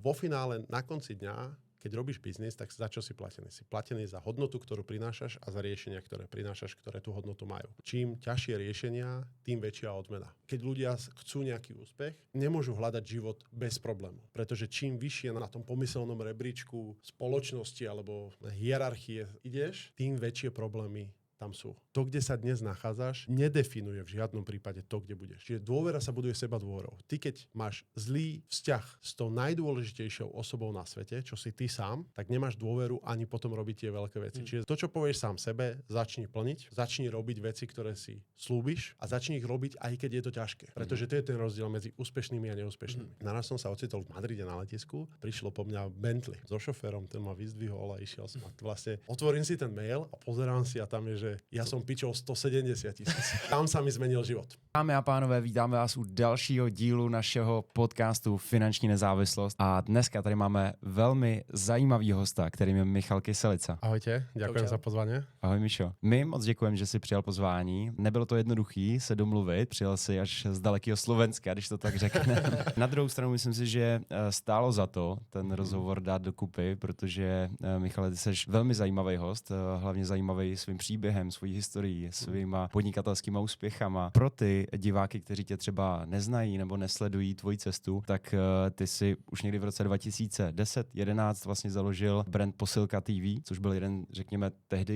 vo finále na konci dňa, keď robíš biznis, tak za čo si platený? Si platený za hodnotu, ktorú prinášaš a za riešenia, ktoré prinášaš, ktoré tú hodnotu majú. Čím ťažšie riešenia, tým väčšia odmena. Keď ľudia chcú nejaký úspech, nemôžu hľadať život bez problému. Pretože čím vyššie na tom pomyselnom rebríčku spoločnosti alebo hierarchie ideš, tým väčšie problémy tam sú. To, kde sa dnes nachádzaš, nedefinuje v žiadnom prípade to, kde budeš. Čiže dôvera sa buduje seba dôverou. Ty, keď máš zlý vzťah s tou najdôležitejšou osobou na svete, čo si ty sám, tak nemáš dôveru ani potom robiť tie veľké veci. Čiže to, čo povieš sám sebe, začni plniť, začni robiť veci, ktoré si slúbiš a začni ich robiť, aj keď je to ťažké. Pretože to je ten rozdiel medzi úspešnými a neúspešnými. Naraz som sa ocitol v Madride na letisku, prišlo po mňa Bentley so šoférom, ten ma vyzdvihol a išiel som. A vlastne otvorím si ten mail a pozerám si a tam je, že ja som pičol 170 000. Tam sa mi zmenil život. Dámy a pánové, vítáme vás u dalšího dílu našeho podcastu Finanční nezávislost a dneska tady máme velmi zajímavý hosta, kterým je Michal Kyselica. Ahojte, ďakujem za pozvanie. Ahoj Mišo. My moc děkujeme, že jsi přijal pozvání. Nebylo to jednoduchý se domluvit, přijel jsi až z dalekého Slovenska, když to tak řekne. Na druhou stranu myslím si, že stálo za to ten rozhovor dát dokupy, protože Michale, ty jsi velmi zajímavý host, hlavně zajímavý svým příběhem, svojí historií, svýma podnikatelskýma úspěchama. Pro ty diváky, kteří tě třeba neznají nebo nesledují tvoji cestu, tak ty si už někdy v roce 2010-11 vlastně založil brand Posilka TV, což byl jeden, řekněme,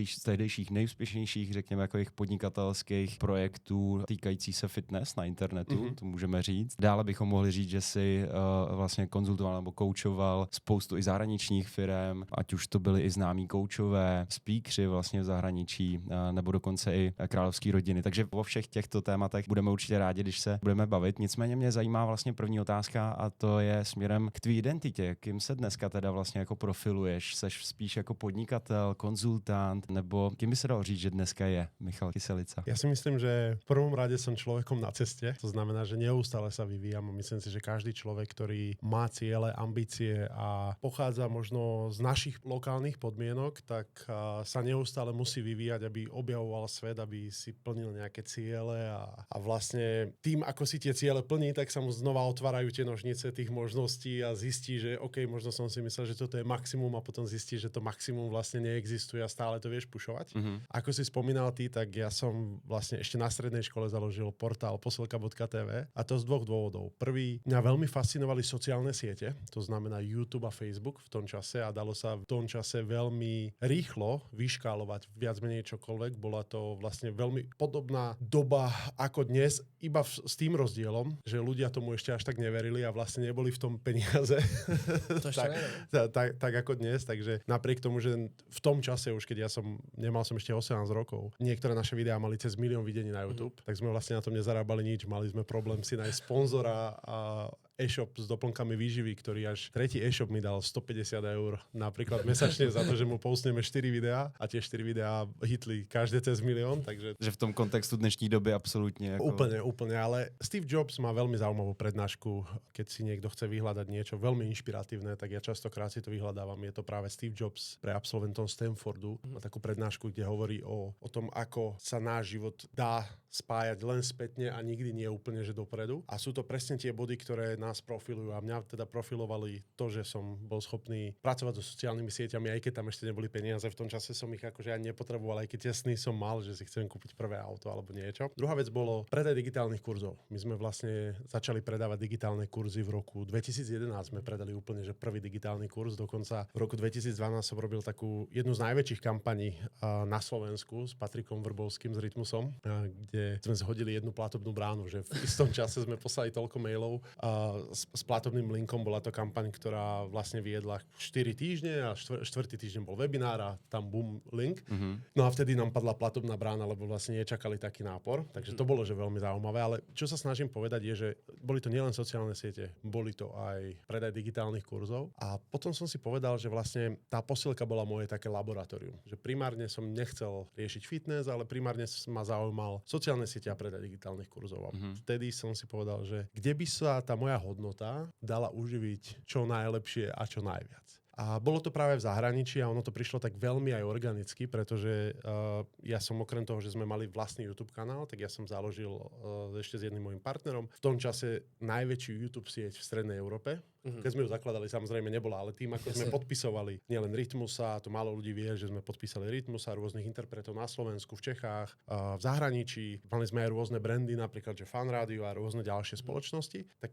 z tehdejších nejúspěšnějších, řekněme, jako jejich podnikatelských projektů týkající se fitness na internetu, to můžeme říct. Dále bychom mohli říct, že si vlastně konzultoval nebo koučoval spoustu i zahraničních firem, ať už to byly i známí koučové, speakeři vlastně v zahraničí, nebo dokonce i královské rodiny. Takže o všech těchto tématech budeme určitě rádi, když se budeme bavit. Nicméně mě zajímá vlastně první otázka a to je směrem k tvý identitě. Kým se dneska teda vlastně jako profiluješ? Seš spíš jako podnikatel, konzultant, nebo kým by se dalo říct, že dneska je Michal Kyselica? Ja si myslím, že v prvom rade som človekom na ceste. To znamená, že neustále sa vyvíjam a myslím si, že každý človek, ktorý má ciele, ambície a pochádza možno z našich lokálnych podmienok, tak sa neustále musí vyvíjať, aby objavoval svet, aby si plnil nejaké ciele a vlastne tým, ako si tie ciele plní, tak sa mu znova otvárajú tie nožnice tých možností a zistí, že OK, možno som si myslel, že toto je maximum a potom zistí, že to maximum vlastne neexistuje a stále to vieš pušovať. Ako si spomínal ty, tak ja som vlastne ešte na strednej škole založil portál posilka.tv a to z dvoch dôvodov. Prvý, mňa veľmi fascinovali sociálne siete, to znamená YouTube a Facebook v tom čase a dalo sa v tom čase veľmi rýchlo vyškálovať viac menej čokoľvek. Bola to vlastne veľmi podobná doba ako dnes, iba s tým rozdielom, že ľudia tomu ešte až tak neverili a vlastne neboli v tom peniaze. To tak ako dnes, takže napriek tomu, že v tom čase už, keď nemal som ešte 18 rokov, niektoré naše videá mali cez 1 000 000 videní na YouTube, tak sme vlastne na tom nezarábali nič. Mali sme problém si nájsť sponzora a e-shop s doplnkami výživy, ktorý až tretí e-shop mi dal 150 € napríklad mesačne za to, že mu postneme 4 videá a tie 4 videá hitli každé cez 1 000 000, takže... Že v tom kontextu dnešní doby absolútne. Ako... Úplne, ale Steve Jobs má veľmi zaujímavú prednášku, keď si niekto chce vyhľadať niečo veľmi inšpiratívne, tak ja častokrát si to vyhľadávam. Je to práve Steve Jobs pre absolventom Stanfordu. Má takú prednášku, kde hovorí o tom, ako sa náš život dá spájať len spätne a nikdy nie úplne, že dopredu. A sú to presne tie body, ktoré nás profilujú. A mňa teda profilovali to, že som bol schopný pracovať so sociálnymi sieťami, aj keď tam ešte neboli peniaze. V tom čase som ich akože ani nepotreboval, aj keď jasný som mal, že si chcem kúpiť prvé auto alebo niečo. Druhá vec bolo predaj digitálnych kurzov. My sme vlastne začali predávať digitálne kurzy v roku 2011. Sme predali úplne, že prvý digitálny kurz. Dokonca v roku 2012 som robil takú jednu z najväčších kampaní na Slovensku s Patrikom Vrbovským, s Rytmusom, kde sme zhodili jednu platobnú bránu, že v istom čase sme poslali toľko mailov s platobným linkom. Bola to kampaň, ktorá vlastne viedla 4 týždne a 4. týždeň bol webinár a tam boom, link. No a vtedy nám padla platobná brána, lebo vlastne nečakali taký nápor. Takže to bolo, že veľmi zaujímavé. Ale čo sa snažím povedať je, že boli to nielen sociálne siete, boli to aj predaj digitálnych kurzov. A potom som si povedal, že vlastne tá posilka bola moje také laboratórium. Že primárne som nechcel riešiť fitness, ale primárne ma zaujímal sociálne siete a predaj digitálnych kurzov. A vtedy som si povedal, že kde by sa tá moja hodnota dala uživiť čo najlepšie a čo najviac. A bolo to práve v zahraničí a ono to prišlo tak veľmi aj organicky, pretože ja som okrem toho, že sme mali vlastný YouTube kanál, tak ja som založil ešte s jedným môjim partnerom v tom čase najväčšiu YouTube sieť v Strednej Európe. Keď sme ju zakladali, samozrejme nebola, ale tým, ako sme podpisovali nielen Rytmusa, to málo ľudí vie, že sme podpísali Rytmusa, rôznych interpretov na Slovensku, v Čechách, v zahraničí. Mali sme aj rôzne brandy, napríklad že Fan Radio a rôzne ďalšie spoločnosti. Tak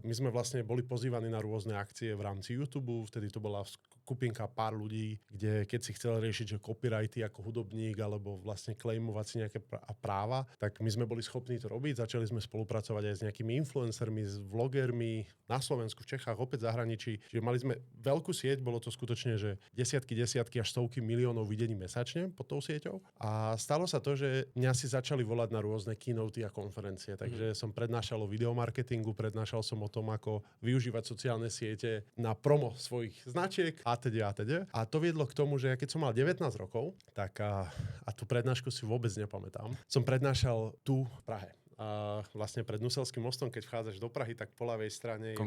my sme vlastne boli pozývaní na rôzne akcie v rámci YouTube. Vtedy to bola skupinka pár ľudí, kde keď si chcel riešiť, že copyrighty ako hudobník alebo vlastne claimovať si nejaké práva, tak my sme boli schopní to robiť. Začali sme spolupracovať aj s nejakými influencermi, s vlogermi na Slovensku, v Čechách, opäť v zahraničí. Čiže mali sme veľkú sieť, bolo to skutočne, že desiatky až stovky miliónov videní mesačne pod tou sieťou. A stalo sa to, že mňa si začali volať na rôzne keynoty a konferencie. Takže som prednášal o videomarketingu, prednášal som o tom, ako využívať sociálne siete na promo svojich značiek atď. A to viedlo k tomu, že ja keď som mal 19 rokov, tak a tú prednášku si vôbec nepamätám, som prednášal tu v Prahe. A vlastne pred Nuselským mostom, keď vchádzaš do Prahy, tak po ľavej strane je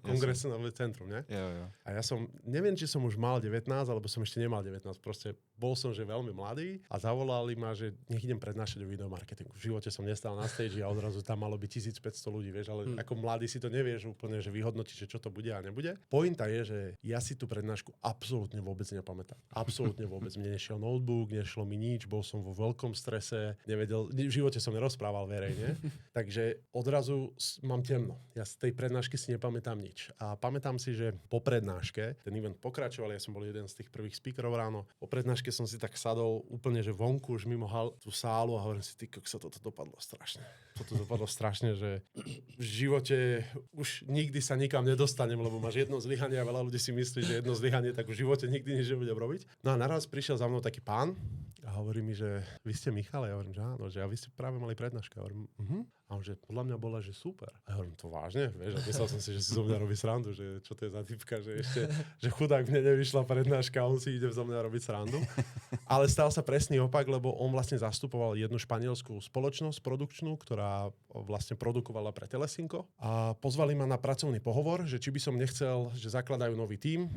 kongresové centrum, ne? Jo. A ja som, neviem, či som už mal 19, alebo som ešte nemal 19, proste bol som, že veľmi mladý a zavolali ma, že nech idem prednášať o videomarketingu. V živote som nestal na stage a odrazu tam malo byť 1500 ľudí, vieš, ale ako mladý si to nevieš úplne, že vyhodnotíš, čo to bude a nebude. Pointa je, že ja si tú prednášku absolútne vôbec nepamätám. Absolútne vôbec. Mne nešiel notebook, nešlo mi nič, bol som vo veľkom strese, nevedel, v živote som nerozprával verejne. Takže odrazu mám temno. Ja z tej prednášky si nepamätám nič. A pamätám si, že po prednáške, ten event pokračoval, ja som bol jeden z tých prvých speakerov ráno, po prednáške som si tak sadol úplne, že vonku, už mimo tú sálu a hovorím si, ty kokso, toto dopadlo strašne. Toto dopadlo strašne, že v živote už nikdy sa nikam nedostanem, lebo máš jedno zlyhanie a veľa ľudí si myslí, že jedno zlyhanie, tak v živote nikdy nič nebudem robiť. No a naraz prišiel za mnou taký pán a hovorí mi, že vy ste Michal? Ja hovorím, že áno, že a vy ste práve mali prednášku. Ja hovorím, A on, že podľa mňa bola, že super. A ja hovorím, to vážne? Vieš, a myslel som si, že si zo mňa robí srandu, že čo to je za typka, že ešte, že chudák mne nevyšla prednáška a on si ide zo mňa robiť srandu. Ale stal sa presný opak, lebo on vlastne zastupoval jednu španielskú spoločnosť produkčnú, ktorá vlastne produkovala pre Telesinko. A pozvali ma na pracovný pohovor, že či by som nechcel, že zakladajú nový tím,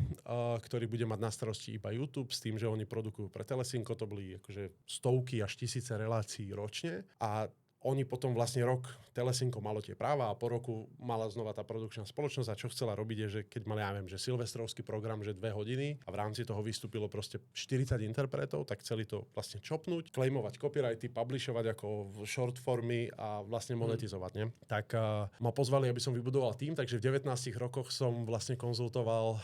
ktorý bude mať na starosti iba YouTube, s tým, že oni produkujú pre Telesinko. To boli akože stovky až tisíce relácií ročne. A oni potom vlastne rok, Telesinko malo tie práva a po roku mala znova tá produkčná spoločnosť a čo chcela robiť je, že keď mali, ja viem, že silvestrovský program, že 2 hodiny a v rámci toho vystúpilo proste 40 interpretov, tak chceli to vlastne čopnúť, claimovať copyrighty, publishovať ako short formy a vlastne monetizovať, ne? Tak ma pozvali, aby som vybudoval tým, takže v 19 rokoch som vlastne konzultoval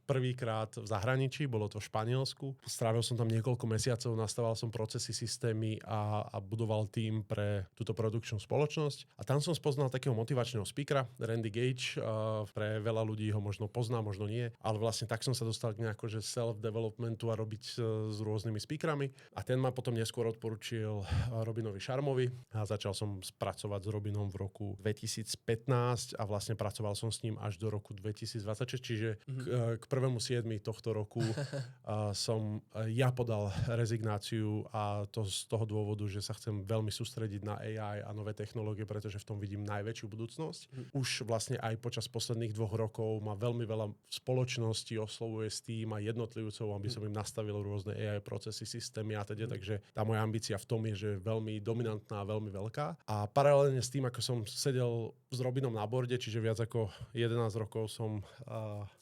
prvýkrát v zahraničí, bolo to v Španielsku. Strávil som tam niekoľko mesiacov, nastavil som procesy, systémy a budoval tým pre túto produkčnú spoločnosť. A tam som spoznal takého motivačného speakera, Randy Gage. Pre veľa ľudí ho možno pozná, možno nie. Ale vlastne tak som sa dostal k nejako, že self-developmentu a robiť s rôznymi speakerami. A ten ma potom neskôr odporučil Robinovi Šarmovi. A začal som pracovať s Robinom v roku 2015 a vlastne pracoval som s ním až do roku 2026. Čiže k 1.7. tohto roku som ja podal rezignáciu a to z toho dôvodu, že sa chcem veľmi sústrediť na AI a nové technológie, pretože v tom vidím najväčšiu budúcnosť. Už vlastne aj počas posledných 2 rokov ma veľmi veľa spoločností oslovuje s tým a jednotlivcov, aby som im nastavil rôzne AI procesy, systémy a teda. Takže tá moja ambícia v tom je, že je veľmi dominantná a veľmi veľká. A paralelne s tým, ako som sedel s Robinom na borde, čiže viac ako 11 rokov som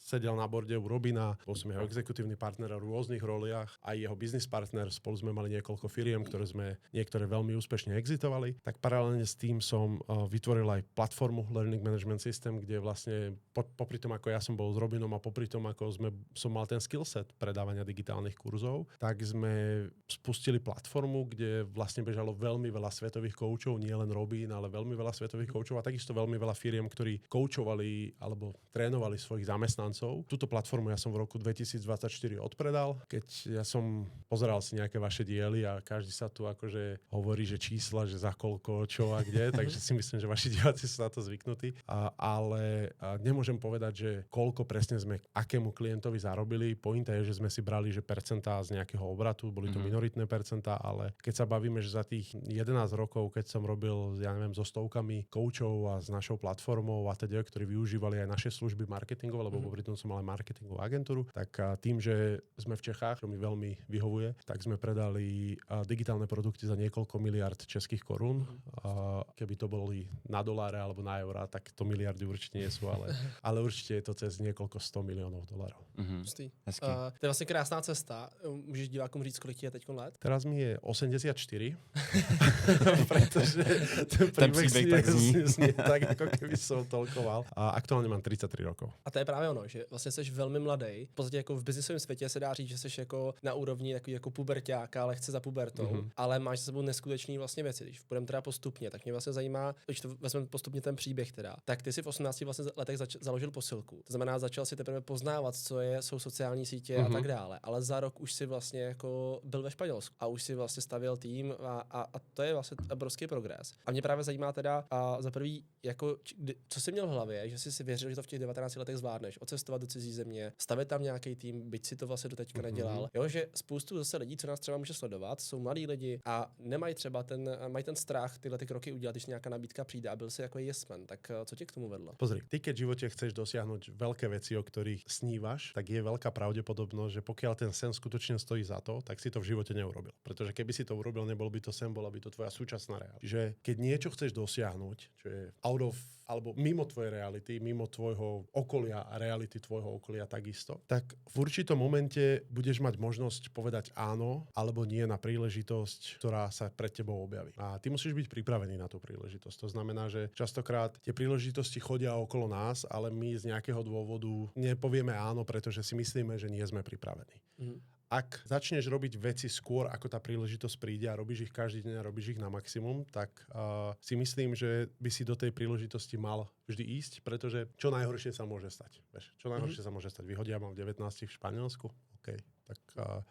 sedel na borde u Robina, bol som jeho exekutívny partner v rôznych roliach, aj jeho business partner, spolu sme mali niekoľko firiem, ktoré sme niektoré veľmi úspešne exitovali. Tak paralelne s tým som vytvoril aj platformu Learning Management System, kde vlastne popri tom, ako ja som bol s Robinom a popri tom, ako som mal ten skillset predávania digitálnych kurzov, tak sme spustili platformu, kde vlastne bežalo veľmi veľa svetových koučov, nie len Robin, ale veľmi veľa svetových koučov a takisto veľmi veľa firiem, ktorí koučovali alebo trénovali svojich zamestnancov. Túto platformu ja som v roku 2024 odpredal, keď ja som pozeral si nejaké vaše diely a každý sa tu akože hovorí, že čísla, že za koľko, čo a kde, takže si myslím, že vaši diváci sú na to zvyknutí. Ale nemôžem povedať, že koľko presne sme akému klientovi zarobili. Pointa je, že sme si brali, že percentá z nejakého obratu, boli to minoritné percentá, ale keď sa bavíme, že za tých 11 rokov, keď som robil, ja neviem, so stovkami koučov a s našou platformou a teda, ktorí využívali aj naše služby marketingové, lebo popri tom som mal aj marketingovú agentúru, tak tým, že sme v Čechách, čo mi veľmi vyhovuje, tak sme predali digitálne produkty za niekoľko miliard českých korún. korún. Keby to boli na doláre alebo na eurá, tak to miliardy určite nie sú, ale určite je to cez niekoľko 100 miliónov dolárov. To je vlastně krásná cesta. Můžeš divákům říct, kolik ti je teď let? Teraz mi je 84, pretože ten príbeh tak znie tak, ako keby som toľkoval. A aktuálne mám 33 rokov. A to je právě ono, že vlastně jsi velmi mladý. V podstatě jako v biznisovém světě se dá říct, že jsi jako na úrovni takový jako puberťáka, lehce za pubertou, ale máš za sebou neskutečný vlastně věci. Když půjdeme teda postupně, tak mě vlastně zajímá, když to vezmeme postupně ten příběh teda, tak ty si v 18 vlastně letech založil posilku. To znamená, začal si teprve poznávat, jsou sociální sítě a tak dále, ale za rok už si vlastně jako byl ve Španělsku a už si vlastně stavěl tým a to je vlastně obrovský progres. A mě právě zajímá teda za prvý, jako, co jsi měl v hlavě, že jsi si věřil, že to v těch 19 letech zvládneš, odcestovat do cizí země, stavět tam nějaký tým, byť si to vlastně do teďka nedělal. Jo, že spoustu zase lidí, co nás třeba může sledovat, jsou mladí lidi a nemají třeba mají ten strach tyhle ty kroky udělat, když nějaká nabídka přijde a byl si jako yes man. Tak co tě k tomu vedlo? Pozri, ty keď v živote chceš dosiahnuť veľké veci, o ktorých snívaš, tak je veľká pravdepodobnosť, že pokiaľ ten sen skutočne stojí za to, tak si to v živote neurobil. Pretože keby si to urobil, nebol by to sen, bola by to tvoja súčasná realita. Čiže keď niečo chceš dosiahnuť, čo je out of alebo mimo tvojej reality, mimo tvojho okolia a reality tvojho okolia takisto, tak v určitom momente budeš mať možnosť povedať áno alebo nie na príležitosť, ktorá sa pred tebou objaví. A ty musíš byť pripravený na tú príležitosť. To znamená, že častokrát tie príležitosti chodia okolo nás, ale my z nejakého dôvodu nepovieme áno, pretože si myslíme, že nie sme pripravení. Ak začneš robiť veci skôr, ako tá príležitosť príde a robíš ich každý deň a robíš ich na maximum, tak si myslím, že by si do tej príležitosti mal vždy ísť, pretože čo najhoršie sa môže stať. Vieš, čo najhoršie sa môže stať? Vyhodia ma v 19 v Španielsku? OK, tak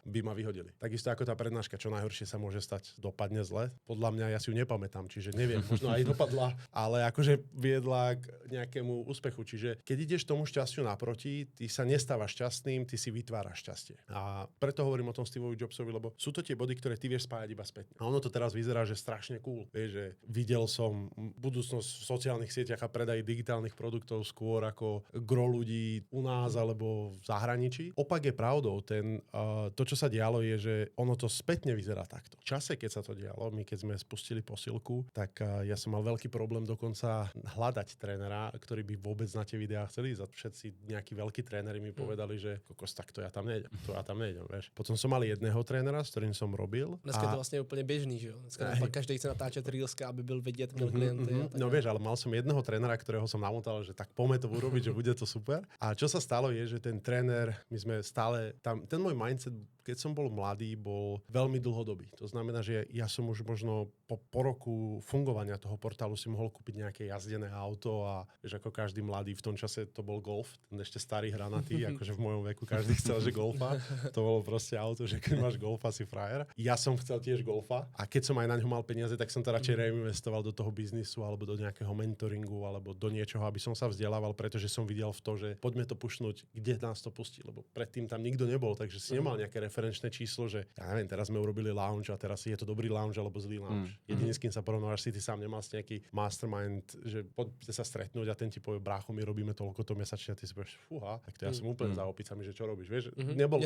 by ma vyhodili. Takisto ako tá prednáška, čo najhoršie sa môže stať, dopadne zle. Podľa mňa ja si ju nepamätám, čiže neviem, možno aj dopadla, ale akože viedla k nejakému úspechu. Čiže keď ideš tomu šťastiu naproti, ty sa nestávaš šťastným, ty si vytváraš šťastie. A preto hovorím o tom Steveovi Jobsovi, lebo sú to tie body, ktoré ty vieš spájať iba spätne. A ono to teraz vyzerá, že strašne cool. Vieš, že videl som budúcnosť v sociálnych sieťach a predaj digitálnych produktov skôr ako gro ľudí u nás alebo v zahraničí. Opak je pravdou. To, čo sa dialo, je, že ono to spätne vyzerá takto. V čase, keď sa to dialo, my keď sme spustili posilku, tak ja som mal veľký problém dokonca hľadať trénera, ktorý by vôbec na tie videá chceli ísť. Všetci nejakí veľkí tréneri mi povedali, že kokos, tak to ja tam nejdem, vieš. Potom som mal jedného trénera, s ktorým som robil. Dneska je to vlastne úplne bežný, že jo? Dneska každý chce natáčať reelska, aby byl vidět, měl klienty. No vieš, ale mal som jedného trénera, ktorého som namotal, že tak poďme to urobiť, že bude to super. A čo sa stalo je, že ten tréner, my sme stále tam, ten môj mindset, keď som bol mladý, bol veľmi dlhodobý. To znamená, že ja som už možno po roku fungovania toho portálu si mohol kúpiť nejaké jazdené auto a vieš, ako každý mladý, v tom čase to bol Golf, ten ešte starý hranatý, akože v mojom veku každý chcel, že Golfa. To bolo proste auto, že keď máš Golfa, si frajer. Ja som chcel tiež Golfa a keď som aj na ňo mal peniaze, tak som to radšej reinvestoval do toho biznisu alebo do nejakého mentoringu alebo do niečoho, aby som sa vzdelával, pretože som videl v to, že poďme to pušnúť, kde nás to pustí, lebo predtým tam nikto nebol, takže si nemal nejaké referenčné číslo, že ja neviem, teraz sme urobili lounge a teraz je to dobrý lounge alebo zlý lounge. Jediný, s kým sa porovnávaš, si ty sám nemal si nejaký mastermind, že poďte sa stretnúť a ten ti povie, brácho, my robíme toľko to mesačne a ty si povieš, fúha, tak to ja som úplne za opicami, že čo robíš, vieš?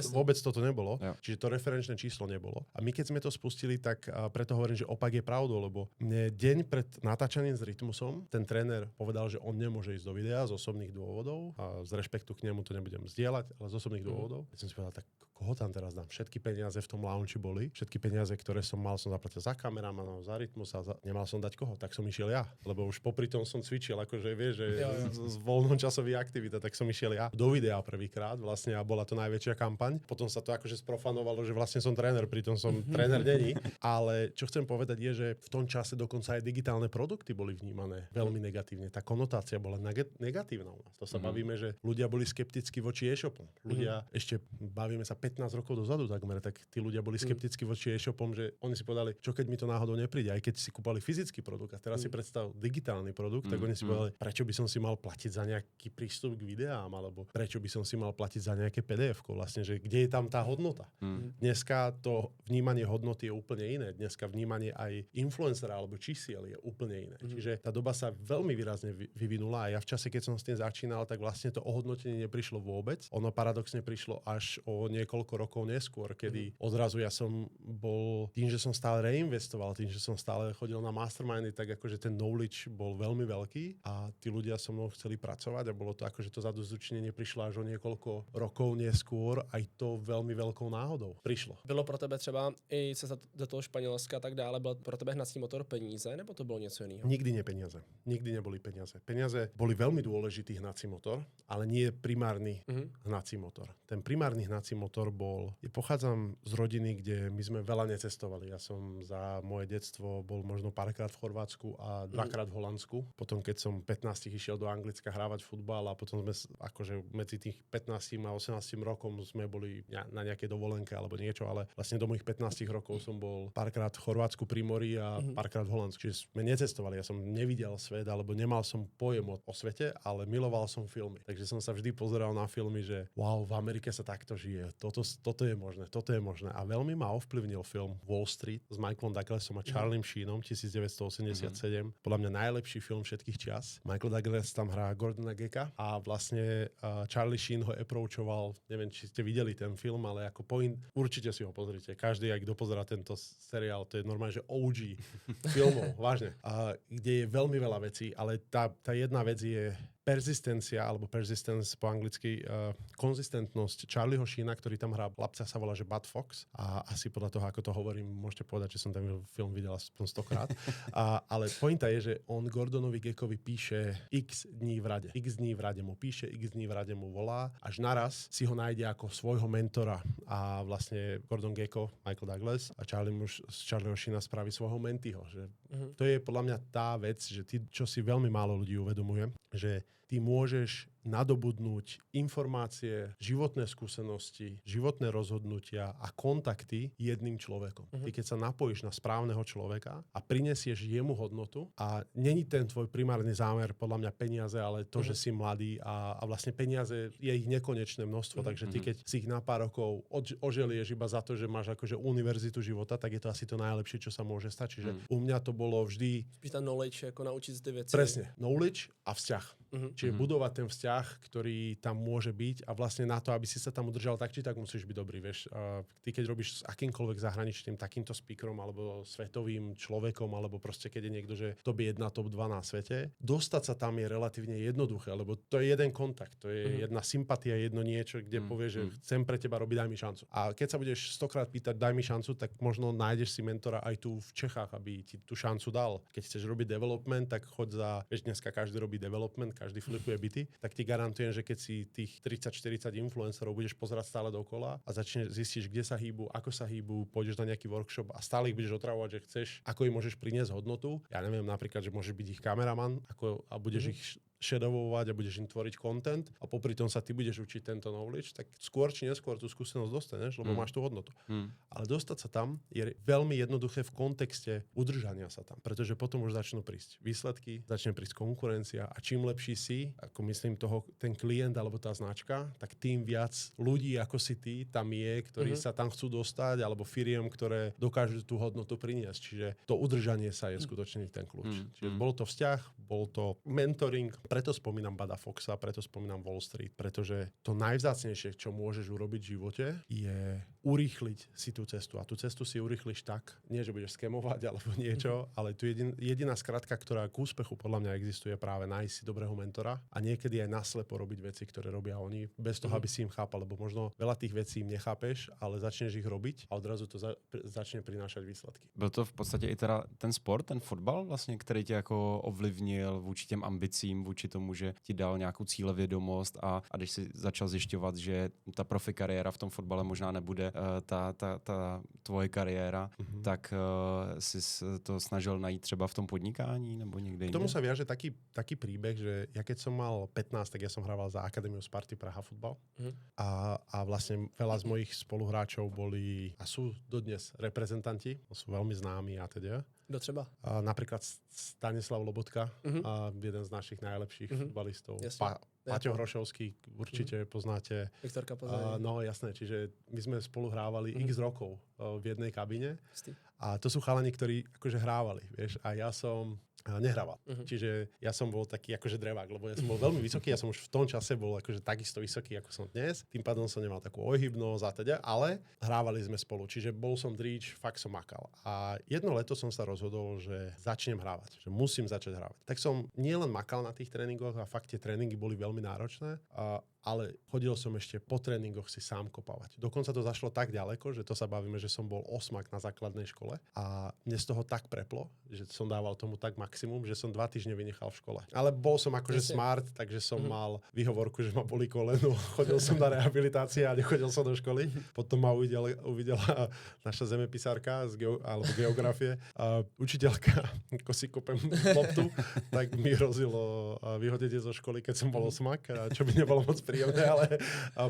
Vôbec toto nebolo, čiže to referenčné číslo nebolo. A my keď sme to spustili, tak preto hovorím, že opak je pravdou, lebo mne deň pred natáčaním s Rytmusom ten tréner povedal, že on nemôže ísť do videa z osobných dôvodov a z rešpektu k nemu to nebudem zdieľať, ale z osobných dôvodov. Keď som si povedal, tak koho tam teraz dám? Všetky peniaze v tom lounge boli. Všetky peniaze, ktoré som mal, som zaplatil za kameramanov, za Rytmus a nemal som dať koho. Tak som išiel ja, lebo už popri tom som cvičil, akože vieš, že z voľnočasových aktivít, tak som išiel ja do videa prvýkrát vlastne a bola to najväčšia kampaň. Potom sa to akože sprofanovalo, že vlastne som tréner, pritom som tréner není. Ale čo chcem povedať je, že v tom čase dokonca aj digitálne produkty boli vnímané veľmi negatívne. Tá konotácia bola negatívna u nás. To sa bavíme, že ľudia boli skeptickí voči e-shopom. Ľudia ešte bavíme sa 15 rokov dozadu takmer, tak tí ľudia boli skeptickí voči e-shopom, že oni si povedali, čo keď mi to náhodou nepríde, aj keď si kúpali fyzický produkt a teraz si predstav digitálny produkt, tak oni si povedali, prečo by som si mal platiť za nejaký prístup k videám, alebo prečo by som si mal platiť za nejaké PDF-ko, vlastne, že kde je tam tá hodnota. Dneska to vnímanie hodnoty je úplne iné. Dneska vnímanie aj influencera alebo čísiel je úplne iné. Čiže tá doba sa veľmi výrazne vyvinula a ja v čase, keď som s tým začínal, tak vlastne to ohodnotenie neprišlo vôbec. Ono paradoxne prišlo až o niekoľko rokov neskôr, kedy odrazu ja som bol, tým, že som stále reinvestoval, tým, že som stále chodil na mastermindy, tak akože ten knowledge bol veľmi veľký a tí ľudia so mnou chceli pracovať a bolo to akože to zadozučinenie prišlo až o niekoľko rokov neskôr, aj to veľmi veľkou náhodou prišlo. Bylo pro tebe třeba i cesta do toho Španělska a tak dále, byl pro tebe hnací motor peníze, nebo to bylo něco jiného? Nikdy nie peniaze. Nikdy neboli peniaze. Peniaze boli veľmi dôležitý hnací motor, ale nie primárny hnací motor. Ten primárny hnací motor bol... Ja pochádzam z rodiny, kde my sme veľa necestovali. Ja som za moje detstvo bol možno párkrát v Chorvátsku a dvakrát v Holandsku. Potom, keď som 15 išiel do Anglicka hrávať futbal a potom sme akože medzi tých 15 a 18 rokom sme boli na nejakej dovolenke alebo niečo, ale vlastne do mojich 15 rokov som bol párkrát v Chorvátsku pri mori a párkrát v Holandsku. Čiže sme necestovali. Ja som nevidel svet, alebo nemal som pojem o svete, ale miloval som filmy. Takže som sa vždy pozeral na filmy, že wow, v Amerike sa takto žije. Toto je možné, toto je možné. A veľmi ma ovplyvnil film Wall Street s Michaelom Douglasom a Charliem Sheenom 1987. Podľa mňa najlepší film všetkých čias. Michael Douglas tam hrá Gordona Gecka a vlastne Charlie Sheen ho approachoval, neviem, či ste videli ten film, ale ako point, určite si ho pozrite. Každý, ak kto pozerá tento seriál, to je normálne, že OG filmov, vážne. A kde je veľmi veľa vecí, ale tá jedna vec je persistencia, alebo persistence po anglicky, konzistentnosť Charlieho Sheena, ktorý tam hrá, chlapca sa volá, že Bud Fox a asi podľa toho, ako to hovorím, môžete povedať, že som ten film videl aspoň 100-krát. Ale pointa je, že on Gordonovi Geckovi píše x dní v rade. X dní v rade mu píše, x dní v rade mu volá, až naraz si ho nájde ako svojho mentora a vlastne Gordon Gekko, Michael Douglas a Charlie muž z Charlieho Sheena spraví svojho mentyho. Že to je podľa mňa tá vec, že ty, čo si veľmi málo ľudí uvedomuje, že ty môžeš nadobudnúť informácie, životné skúsenosti, životné rozhodnutia a kontakty jedným človekom. Ty keď sa napojíš na správneho človeka a prinesieš jemu hodnotu a není ten tvoj primárny zámer podľa mňa peniaze, ale to, že si mladý a vlastne peniaze je ich nekonečné množstvo, takže ty keď si ich na pár rokov oželieš iba za to, že máš akože univerzitu života, tak je to asi to najlepšie, čo sa môže stať. Čiže u mňa to bolo vždy... Spíš tá knowledge, ako naučiť si tie veci. Presne. Knowledge a vzťah. Čiže budovať ten vzťah, ktorý tam môže byť a vlastne na to, aby si sa tam udržal tak, či tak musíš byť dobrý, vieš. Ty keď robíš s akýmkoľvek zahraničným takýmto speakerom alebo svetovým človekom, alebo proste keď je niekto, že top 1, top 2 na svete, dostať sa tam je relatívne jednoduché, lebo to je jeden kontakt, to je jedna sympatia, jedno niečo, kde povie, že chcem pre teba robiť, daj mi šancu. A keď sa budeš 100-krát pýtať, daj mi šancu, tak možno nájdeš si mentora aj tu v Čechách, aby ti tú šancu dal. Keď chceš robiť development, tak choď za, vieš, dneska každý robí development, každý flipuje byty, tak ti garantujem, že keď si tých 30-40 influencerov budeš pozerať stále dokola a zistíš, kde sa hýbu, ako sa hýbu, pôjdeš na nejaký workshop a stále ich budeš otravovať, že chceš, ako im môžeš priniesť hodnotu. Ja neviem, napríklad, že môžeš byť ich kameraman a budeš ich shadowovať a budeš im tvoriť content a popri tom sa ty budeš učiť tento knowledge, tak skôr či neskôr tú skúsenosť dostaneš, lebo máš tú hodnotu. Ale dostať sa tam je veľmi jednoduché v kontexte udržania sa tam, pretože potom už začnú prísť výsledky, začne prísť konkurencia a čím lepší si, ako myslím ten klient alebo tá značka, tak tým viac ľudí ako si ty tam je, ktorí sa tam chcú dostať, alebo firiem, ktoré dokážu tú hodnotu priniesť. Čiže to udržanie sa je skutočne ten kľúč. Čiže bol to vzťah, bol to mentoring. Preto spomínam Buda Foxa, preto spomínam Wall Street, pretože to najvzácnejšie, čo môžeš urobiť v živote, je urýchliť si tú cestu. A tú cestu si urýchliš tak, nie že budeš skemovať alebo niečo, ale tu jediná skratka, ktorá k úspechu podľa mňa existuje, práve nájsť si dobrého mentora a niekedy aj naslepo robiť veci, ktoré robia oni, bez toho, aby si im chápal, lebo možno veľa tých vecí im nechápeš, ale začneš ich robiť a odrazu to začne prinášať výsledky. Byl to v podstatě i teda ten sport, ten fotbal vlastně, který tě jako ovlivnil vůči těm ambicím, vůči tomu, že ti dal nějakou cílevědomost a když si začal zjišťovat, že ta profi kariéra v tom fotbale možná nebude ta tvoje kariéra, tak si to snažil najít třeba v tom podnikání nebo někde jinde? K tomu sa viaže taký príbeh, že ja keď som mal 15, tak ja som hrával za Akadémiu Sparty Praha futbal a vlastne veľa z mojich spoluhráčov boli a sú dodnes reprezentanti, sú veľmi známi a teda. Kdo třeba? Napríklad Stanislav Lobotka, jeden z našich najlepších futbalistov. Paťo Hrošovský, určite poznáte. Viktor Kapazeň. No jasné, čiže my sme spolu hrávali x rokov v jednej kabine. A to sú chalani, ktorí akože hrávali, vieš. A ja som nehrával. Čiže ja som bol taký akože drevák, lebo ja som bol veľmi vysoký, ja som už v tom čase bol akože takisto vysoký, ako som dnes, tým pádom som nemal takú ohybnosť a teda, ale hrávali sme spolu, čiže bol som dríč, fakt som makal. A jedno leto som sa rozhodol, že začnem hrávať, že musím začať hrávať. Tak som nielen makal na tých tréningoch a fakt tie tréningy boli veľmi náročné, ale chodil som ešte po tréningoch si sám kopávať. Dokonca to zašlo tak ďaleko, že to sa bavíme, že som bol osmak na základnej škole a mne z toho tak preplo, že som dával tomu tak maximum, že som 2 týždne vynechal v škole. Ale bol som akože smart, takže som mal výhovorku, že ma bolí koleno, chodil som na rehabilitácie a nechodil som do školy. Potom ma uvidela naša zemepisárka alebo geografie a učiteľka, ako si kopem loptu, tak mi hrozilo vyhodenie zo školy, keď som bol osmak, čo by nebolo moc príjemné, ale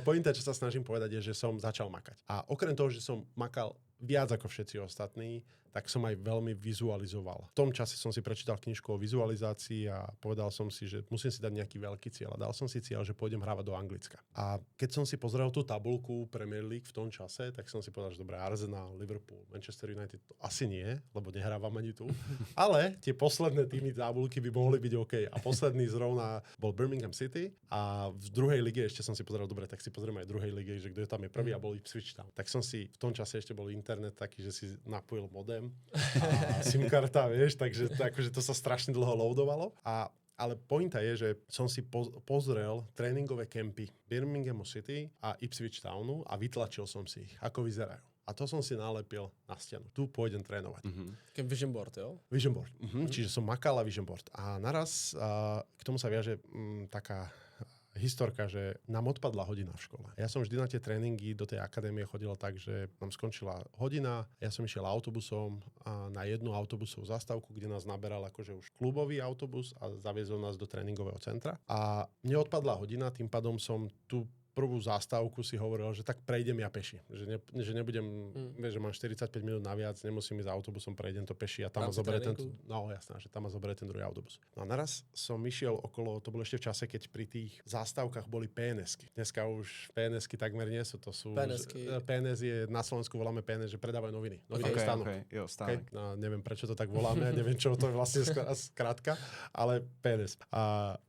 pointa, čo sa snažím povedať, je, že som začal makať. A okrem toho, že som makal viac ako všetci ostatní, tak som aj veľmi vizualizoval. V tom čase som si prečítal knižku o vizualizácii a povedal som si, že musím si dať nejaký veľký cieľ. A dal som si cieľ, že pôjdem hravať do Anglicka. A keď som si pozrel tú tabuľku Premier League v tom čase, tak som si povedal, že dobré, Arsenal, Liverpool, Manchester United, to asi nie, lebo nehrávam ani tu. Ale tie posledné týmy tabuľky by mohli byť OK. A posledný zrovna bol Birmingham City a v druhej lige ešte som si pozrel, dobre, tak si pozrieme aj v druhej lige, že kto je tam je prvý a bol Ipswich tam. Tak som si v tom čase ešte bol internet taký, že si napojil modem a SIM karta, vieš, takže akože to sa strašne dlho loadovalo. Ale pointa je, že som si pozrel tréningové kempy Birminghamu City a Ipswich Townu a vytlačil som si ich, ako vyzerajú. A to som si nalepil na stenu. Tu pôjdem trénovať. Vision board, jo? Vision board. Čiže som makal a vision board. A naraz k tomu sa viaže taká historka, že nám odpadla hodina v škole. Ja som vždy na tie tréningy do tej akadémie chodil tak, že nám skončila hodina, ja som išiel autobusom na jednu autobusovú zastávku, kde nás naberal akože už klubový autobus a zaviezol nás do tréningového centra. A mne odpadla hodina, tým pádom som tu prvú zástavku si hovoril, že tak prejdem ja peši. Že nebudem, vieš, že mám 45 minút naviac, nemusím ísť autobusom, prejdem to peši a tam ma zoberie ten... No jasné, že tam ma zoberie ten druhý autobus. No a naraz som išiel okolo, to bolo ešte v čase, keď pri tých zástavkách boli PNS-ky. Dneska už PNS-ky takmer nie sú, to sú... PNS je, na Slovensku voláme PNS, že predávajú noviny. Novinový stánok. Jo, stánok. Okay? No, neviem, prečo to tak voláme, neviem, čo to je vlastne skrátka, ale PNS.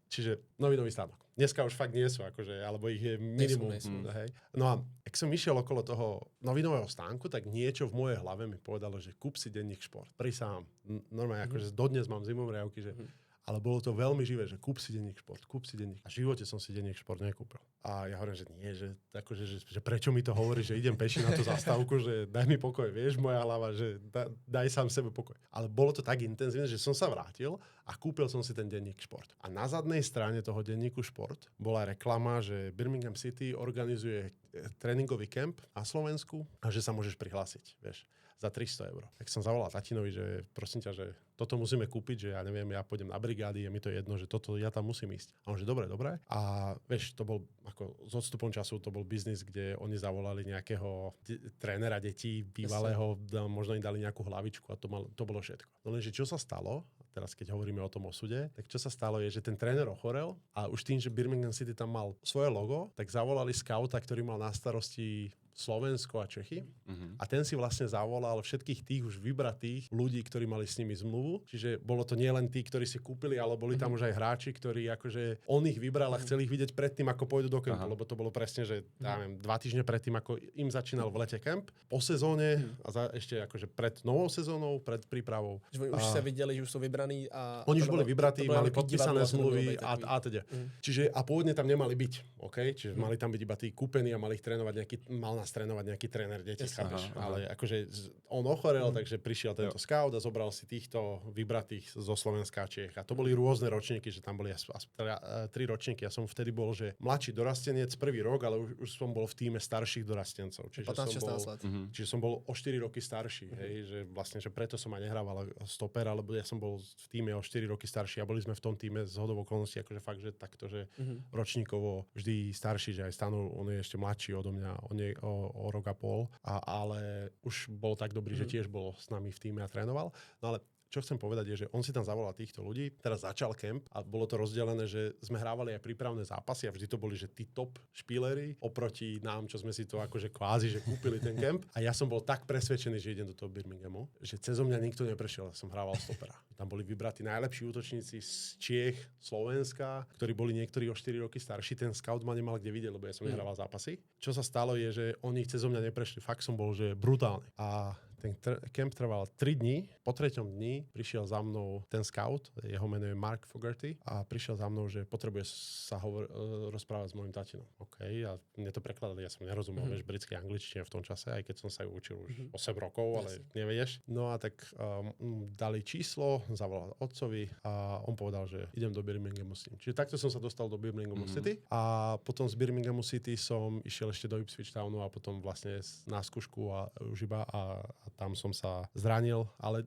Čiže novinový stánok. Dneska už fakt nie sú, akože, alebo ich je minimum. Hej. No a ak som išiel okolo toho novinového stánku, tak niečo v mojej hlave mi povedalo, že kúp si denník Šport. Prisahám. Normálne, akože dodnes mám zimomriavky, že... Ale bolo to veľmi živé, že kúp si denník Šport, kúp si denník. A v živote som si denník Šport nekúpil. A ja hovorím, že nie, že, akože, že prečo mi to hovorí, že idem peši na tú zastávku, že daj mi pokoj, vieš, moja hlava, že daj sám sebe pokoj. Ale bolo to tak intenzívne, že som sa vrátil a kúpil som si ten denník Šport. A na zadnej strane toho denníku Šport bola reklama, že Birmingham City organizuje tréningový kemp na Slovensku a že sa môžeš prihlásiť, vieš, za 300 €. Tak som zavolal tatinovi, že prosím ťa, že toto musíme kúpiť, že ja neviem, ja pôjdem na brigády, je mi to jedno, že toto ja tam musím ísť. A on že dobre. A vieš, to bol ako s odstupom času, to bol biznis, kde oni zavolali nejakého trénera detí bývalého, možno im dali nejakú hlavičku a to bolo všetko. No lenže čo sa stalo? Teraz keď hovoríme o tom osude, tak čo sa stalo je, že ten tréner ochorel a už tým, že Birmingham City tam mal svoje logo, tak zavolali skauta, ktorý mal na starosti Slovensko a Čechy. A ten si vlastne zavolal všetkých tých už vybratých ľudí, ktorí mali s nimi zmluvu. Čiže bolo to nie len tí, ktorí si kúpili, ale boli tam už aj hráči, ktorí akože on ich vybral a chceli ich vidieť predtým, ako pôjdu do kempu, lebo to bolo presne, že ja neviem, 2 týždne predtým, ako im začínal v lete kemp, po sezóne a ešte akože pred novou sezónou, pred prípravou. Že už sa videli, že už sú vybraní a oni už boli vybratí, mali podpísané zmluvy a teda. Čiže a pôvodne tam nemali byť, OK? Čiže mali tam byť iba tí kúpení a mali ich trénovať trénovať nejaký tréner detí, chápeš. Ale akože on ochorel, takže prišiel tento scout a zobral si týchto vybratých zo Slovenska a Čiech. A to boli rôzne ročníky, že tam boli 3 ročníky. Ja som vtedy bol, že mladší dorastenec, prvý rok, ale už som bol v tíme starších dorastencov. Čiže som bol o 4 roky starší. Hej, že vlastne, že preto som aj nehrával stoper, alebo ja som bol v tíme o 4 roky starší a boli sme v tom tíme z hodou okolností, akože fakt, že takto, že ročníkovo vždy starší, že aj Stano, on je ešte mladší odo mňa, on je o rok a pol, ale už bol tak dobrý, že tiež bol s nami v tíme a trénoval. No ale čo chcem povedať je, že on si tam zavolal týchto ľudí, teraz začal kemp a bolo to rozdelené, že sme hrávali aj prípravné zápasy a vždy to boli, že tí top špíleri oproti nám, čo sme si to akože kvázi, že kúpili ten kemp. A ja som bol tak presvedčený, že idem do toho Birminghamu, že cezo mňa nikto neprešiel, som hrával stopera. Tam boli vybratí najlepší útočníci z Čiech, Slovenska, ktorí boli niektorí o 4 roky starší. Ten scout ma nemal kde vidieť, lebo ja som nehrával zápasy. Čo sa stalo je, že oni cezo mňa neprešli. Fakt som bol, že brutálny. A ten kemp trval 3 dní. Po 3. dni prišiel za mnou ten scout, jeho meno je Mark Fogarty, a prišiel za mnou, že potrebuje sa rozprávať s môjim tatinom. OK, a mne to prekladali, ja som nerozumel, vieš, britskej angličtine v tom čase, aj keď som sa ju učil už 8 rokov, ale nevieš. No a tak dali číslo, zavolal otcovi a on povedal, že idem do Birminghamu s ním. Čiže takto som sa dostal do Birminghamu City a potom z Birminghamu City som išiel ešte do Ipswich Townu a potom vlastne na skúšku a už iba a tam som sa zranil, ale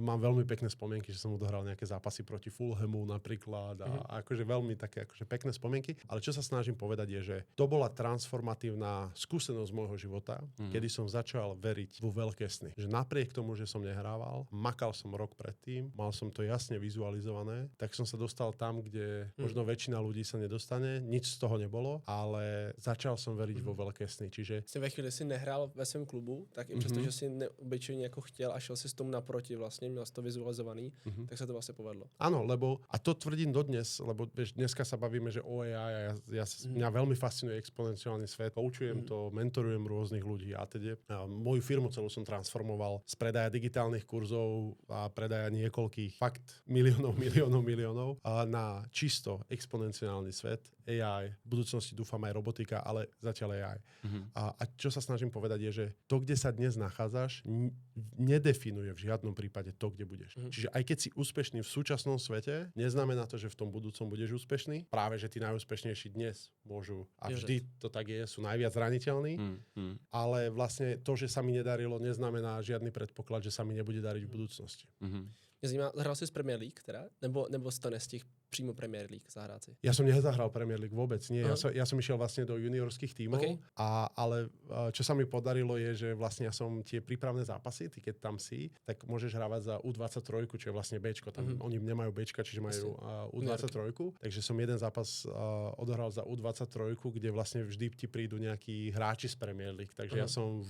mám veľmi pekné spomienky, že som odohral nejaké zápasy proti Fulhamu napríklad a akože veľmi také akože pekné spomienky, ale čo sa snažím povedať je, že to bola transformatívna skúsenosť môjho života, kedy som začal veriť vo veľké sny. Že napriek tomu, že som nehrával, makal som rok predtým, mal som to jasne vizualizované, tak som sa dostal tam, kde možno väčšina ľudí sa nedostane, nič z toho nebolo, ale začal som veriť vo veľké sny. Čiže ve chvíli si nehrál ve svém klubu, tak i přesto, že si obyčejně jako chtěl a šel si s tomu naproti vlastně, měl si to vizualizovaný, tak se to vlastně povedlo. Áno, lebo, a to tvrdím dodnes, lebo vieš, dneska sa bavíme, že o AI a mňa veľmi fascinuje exponenciálny svet, poučujem to, mentorujem rôznych ľudí a teda. Moju firmu celú som transformoval z predaja digitálnych kurzov a predaja niekoľkých fakt miliónov na čisto exponenciálny svet, AI, v budúcnosti dúfam aj robotika, ale zatiaľ AI. A čo sa snažím povedať je, že to, kde sa dnes nachádzaš, nedefinuje v žiadnom prípade to, kde budeš. Čiže aj keď si úspešný v súčasnom svete, neznamená to, že v tom budúcom budeš úspešný. Práve, že tí najúspešnejší dnes môžu, a vždy to tak je, sú najviac zraniteľní, ale vlastne to, že sa mi nedarilo, neznamená žiadny predpoklad, že sa mi nebude dariť v budúcnosti. Mě zajímá, zahrál jsi z Premier League teda? Nebo jsi to nestihl přímo Premier League zahrát si? Ja som nezahral Premier League vôbec, nie. Ja som išiel vlastne do juniorských tímov, ale čo sa mi podarilo je, že vlastne ja som tie prípravné zápasy, ty keď tam si, tak môžeš hrávať za U23, čo je vlastne Bčko. Tam oni nemajú Bčka, čiže majú U23. Takže som jeden zápas odohral za U23, kde vlastne vždy ti prídu nejakí hráči z Premier League. Takže ja som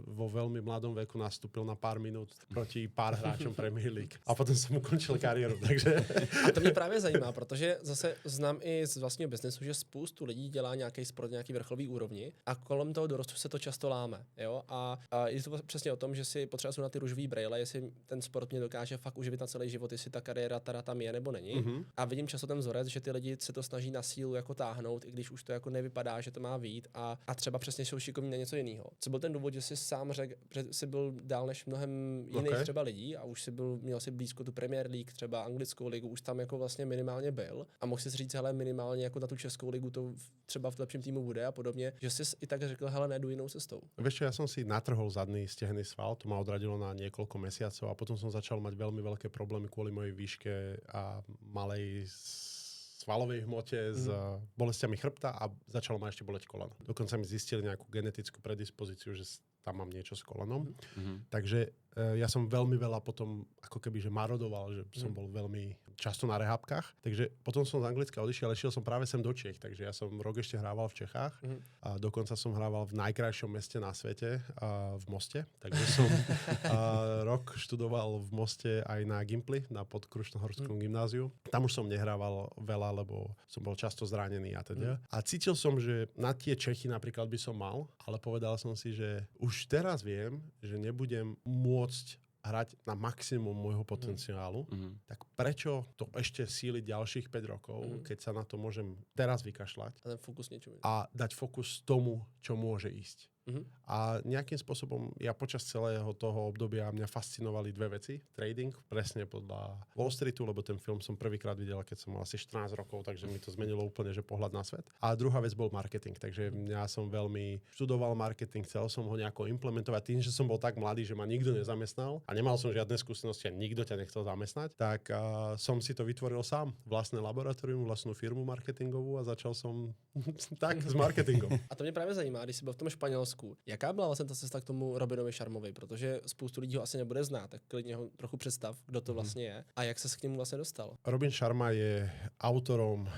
vo veľmi mladom veku nastúpil na pár minút proti pár hráčom Premier League. A potom jsem ukončil kariéru, takže... A to mě právě zajímá, protože zase znám i z vlastního biznesu, že spoustu lidí dělá nějaký sport, nějaký vrcholový úrovni a kolem toho dorostu se to často láme, jo? A je to přesně o tom, že si potřeba na ty růžový brejle, jestli ten sport mě dokáže fakt uživit na celý život, jestli ta kariéra teda tam je nebo není. A vidím často ten vzorec, že ty lidi se to snaží na sílu jako táhnout, i když už to jako nevypadá, že to má vyjít a třeba přesně jsou šikovní na něco jiného. Co byl ten důvod, že jsi sám řekl, že jsi byl dál než mnohem jiných třeba lidí a už měl si blízko tu Premier League, třeba anglickou ligu, už tam jako vlastně minimálně byl a mohl si říct, hele, minimálně jako na tu českou ligu to třeba v lepším týmu bude a podobně, že jsi i tak řekl, hele, nejdu jinou cestou. Vieš čo, ja som si natrhol zadný stehný sval, to ma odradilo na niekoľko mesiacov a potom som začal mať veľmi veľké problémy kvôli mojej výške a malej svalovej hmote s bolestiami chrbta a začalo ma ešte boleť koleno. Dokonca mi zistili nejakú genetickú predispozíciu, že tam mám niečo s kolenom. Takže ja som veľmi veľa potom ako keby, že marodoval, že som bol veľmi často na rehabkách. Takže potom som z Anglicka odišiel, ale šiel som práve sem do Čiech. Takže ja som rok ešte hrával v Čechách a dokonca som hrával v najkrajšom meste na svete, v Moste. Takže som rok študoval v Moste aj na Gimply, na Podkrušnohorskom gymnáziu. Tam už som nehrával veľa, lebo som bol často zranený a teda. A cítil som, že na tie Čechy napríklad by som mal, ale povedal som si, že už teraz viem, že nebudem môcť hrať na maximum môjho potenciálu, tak prečo to ešte síliť ďalších 5 rokov, keď sa na to môžem teraz vykašľať a dať fokus tomu, čo môže ísť. A nejakým spôsobom ja počas celého toho obdobia mňa fascinovali dve veci. Trading, presne podľa Wall Streetu, lebo ten film som prvýkrát videl, keď som mal asi 14 rokov, takže mi to zmenilo úplne, že pohľad na svet. A druhá vec bol marketing, takže ja som veľmi študoval marketing, chcel som ho nejako implementovať. Tým, že som bol tak mladý, že ma nikto nezamestnal a nemal som žiadne skúsenosti a nikto ťa nechcel zamestnať, tak som si to vytvoril sám. Vlastné laboratórium, vlastnú firmu marketingovú a začal som tak s marketingom. A to mě právě zajímá, když jsi byl v tom Španělsku, Španělsku. Jaká byla vlastně ta cesta k tomu Robinovi Sharmovi? Protože spoustu lidí ho asi nebude znát, tak klidně ho trochu představ, kdo to vlastně je a jak se k němu vlastně dostal. Robin Sharma je autorom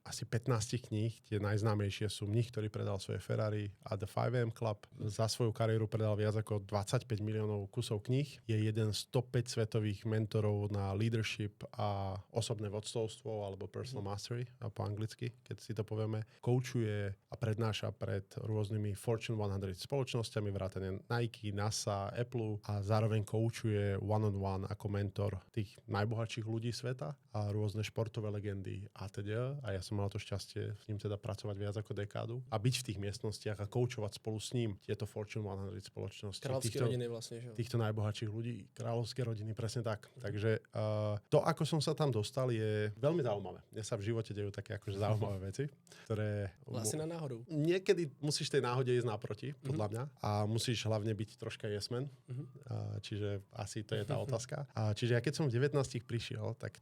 asi 15 kníh, tie najznámejšie sú Mních, ktorý predal svoje Ferrari a The 5am Club. Za svoju kariéru predal viac ako 25 miliónov kusov kníh. Je jeden z top 5 svetových mentorov na leadership a osobné vodcovstvo alebo personal mastery po anglicky, keď si to povieme. Koučuje a prednáša pred rôznymi Fortune 100 spoločnosťami, vrátane Nike, NASA, Apple a zároveň koučuje one-on-one ako mentor tých najbohatších ľudí sveta a rôzne športové legendy a teda. A ja som mal to šťastie s ním teda pracovať viac ako dekádu a byť v tých miestnostiach a koučovať spolu s ním tieto Fortune 100 spoločnosti. Kráľovské rodiny vlastne, že? Týchto najbohatších ľudí, kráľovské rodiny, presne tak. Takže to, ako som sa tam dostal, je veľmi zaujímavé. Mne sa v živote dejú také akože zaujímavé veci, ktoré... Asi na náhodu. Niekedy musíš tej náhode ísť naproti, podľa mňa. A musíš hlavne byť troška yes-man. Čiže asi to je tá otázka. Čiže ja keď som v 19 prišiel, tak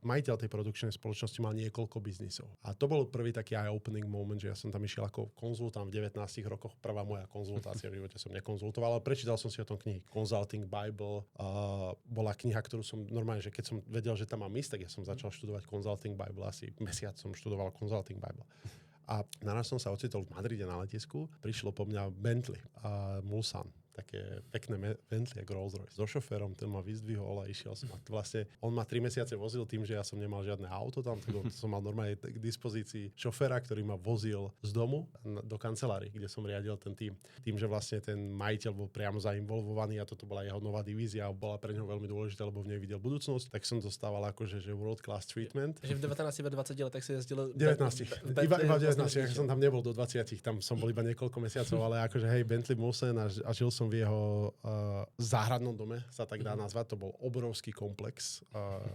majiteľ tej produkčnej spoločnosti mal niekoľko biznisov. A to bol prvý taký eye-opening moment, že ja som tam išiel ako konzultant v 19 rokoch. Prvá moja konzultácia v živote som nekonzultoval, ale prečítal som si o tom knihy. Consulting Bible bola kniha, ktorú som normálne, že keď som vedel, že tam mám ísť, tak ja som začal študovať Consulting Bible. Asi mesiac som študoval Consulting Bible. A naraz som sa ocitol v Madride na letisku. Prišlo po mňa Bentley a Mulsanne. Také pekné Bentley ako Rolls-Royce. So šoférom, ten ma vyzdvihol a išiel som. Vlastne on ma 3 mesiace vozil tým, že ja som nemal žiadne auto tam, tak som mal normálne k dispozícii šoféra, ktorý ma vozil z domu do kancelárii, kde som riadil ten tým. Tým, že vlastne ten majiteľ bol priamo zainvolvovaný a toto bola jeho nová divízia a bola pre ňo veľmi dôležitá, lebo v nej videl budúcnosť, tak som dostával akože že world class treatment. Takže v 19 ve 20 letech si jezdil 19. Iba 19, ja som tam nebol do 20, tam som bol iba niekoľko mesiacov, ale akože hej, Bentley Mulsanne a žil som v jeho záhradnom dome, sa tak dá nazvať. To bol obrovský komplex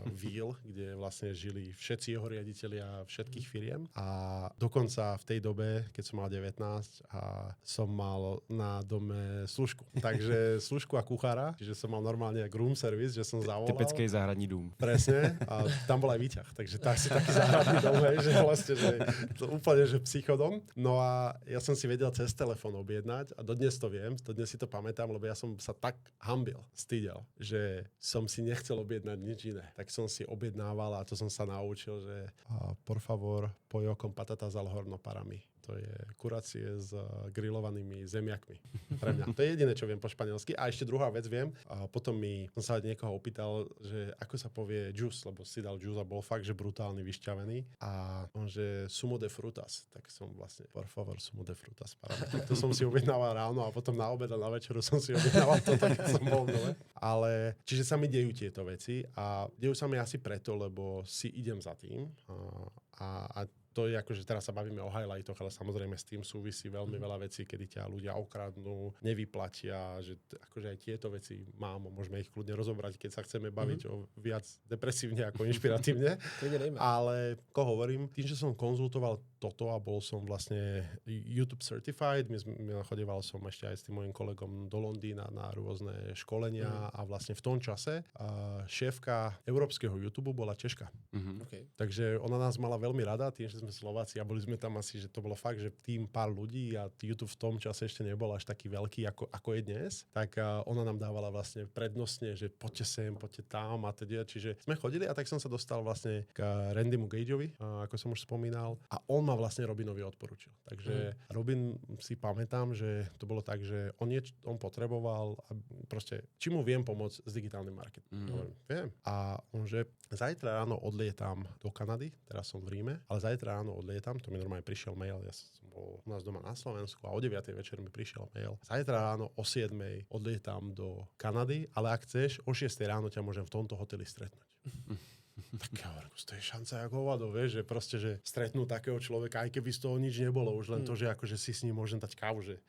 víl, kde vlastne žili všetci jeho riaditelia všetkých firiem. A dokonca v tej dobe, keď som mal 19, a som mal na dome služku. Takže služku a kuchára, čiže som mal normálne room service, že som zavolal. Typický záhradní dům. Presne. A tam bol aj výťah. Takže tak si taký záhradný dom, že vlastne, že to úplne, že psychodom. No a ja som si vedel cez telefón objednať a dodnes to viem, dodnes si to pamätám, lebo ja som sa tak hambil, stydel, že som si nechcel objednať nič iné. Tak som si objednával a to som sa naučil, že por favor, pollo con patatas al horno para mí. To je kuracie s grillovanými zemiakmi. Pre mňa. To je jediné, čo viem po španielsky. A ešte druhá vec viem. A potom som sa niekoho opýtal, že ako sa povie juice, lebo si dal juice a bol fakt, že brutálny, vyšťavený. A on, že sumo de frutas. Tak som vlastne, por favor, sumo de frutas. To som si objednával ráno a potom na obed a na večeru som si objednával to, keď som bol v dole. Ale, čiže sa mi dejú tieto veci a dejú sa mi asi preto, lebo si idem za tým a to je ako, že teraz sa bavíme o highlightoch, ale samozrejme s tým súvisí veľmi veľa vecí, kedy ťa ľudia okradnú, nevyplatia, že akože aj tieto veci mám, môžeme ich kľudne rozobrať, keď sa chceme baviť o viac depresívne ako inšpiratívne. Ale ako hovorím, tým, že som konzultoval toto a bol som vlastne YouTube certified, chodieval som ešte aj s tým mojim kolegom do Londýna na rôzne školenia a vlastne v tom čase šéfka európskeho YouTube bola Češka. Okay. Takže ona nás mala veľmi rada, tým, že sme Slováci a boli sme tam asi, že to bolo fakt, že tým pár ľudí a YouTube v tom čase ešte nebol až taký veľký, ako je dnes, tak ona nám dávala vlastne prednostne, že poďte sem, poďte tam a teda. Čiže sme chodili a tak som sa dostal vlastne k Randymu Gageovi, ako som už spomínal, a on ma vlastne Robinovi odporučil. Takže Robin si pamätám, že to bolo tak, že on potreboval a proste, či mu viem pomôcť s digitálnym marketingom. Viem. A on, že zajtra ráno odlietam do Kanady, teraz som v Ríme, ale zajtra ráno odlietam, to mi normálne prišiel mail, ja som bol u nás doma na Slovensku a o 9. večer mi prišiel mail. Zajtra ráno o 7. odlietam do Kanady, ale ak chceš, o 6. ráno ťa môžem v tomto hoteli stretnúť. Tak ja hovorím, to je šanca ako hovado, vieš, že proste, že stretnú takého človeka, aj keby z toho nič nebolo, už len to, že akože si s ním môžem dať kávu, že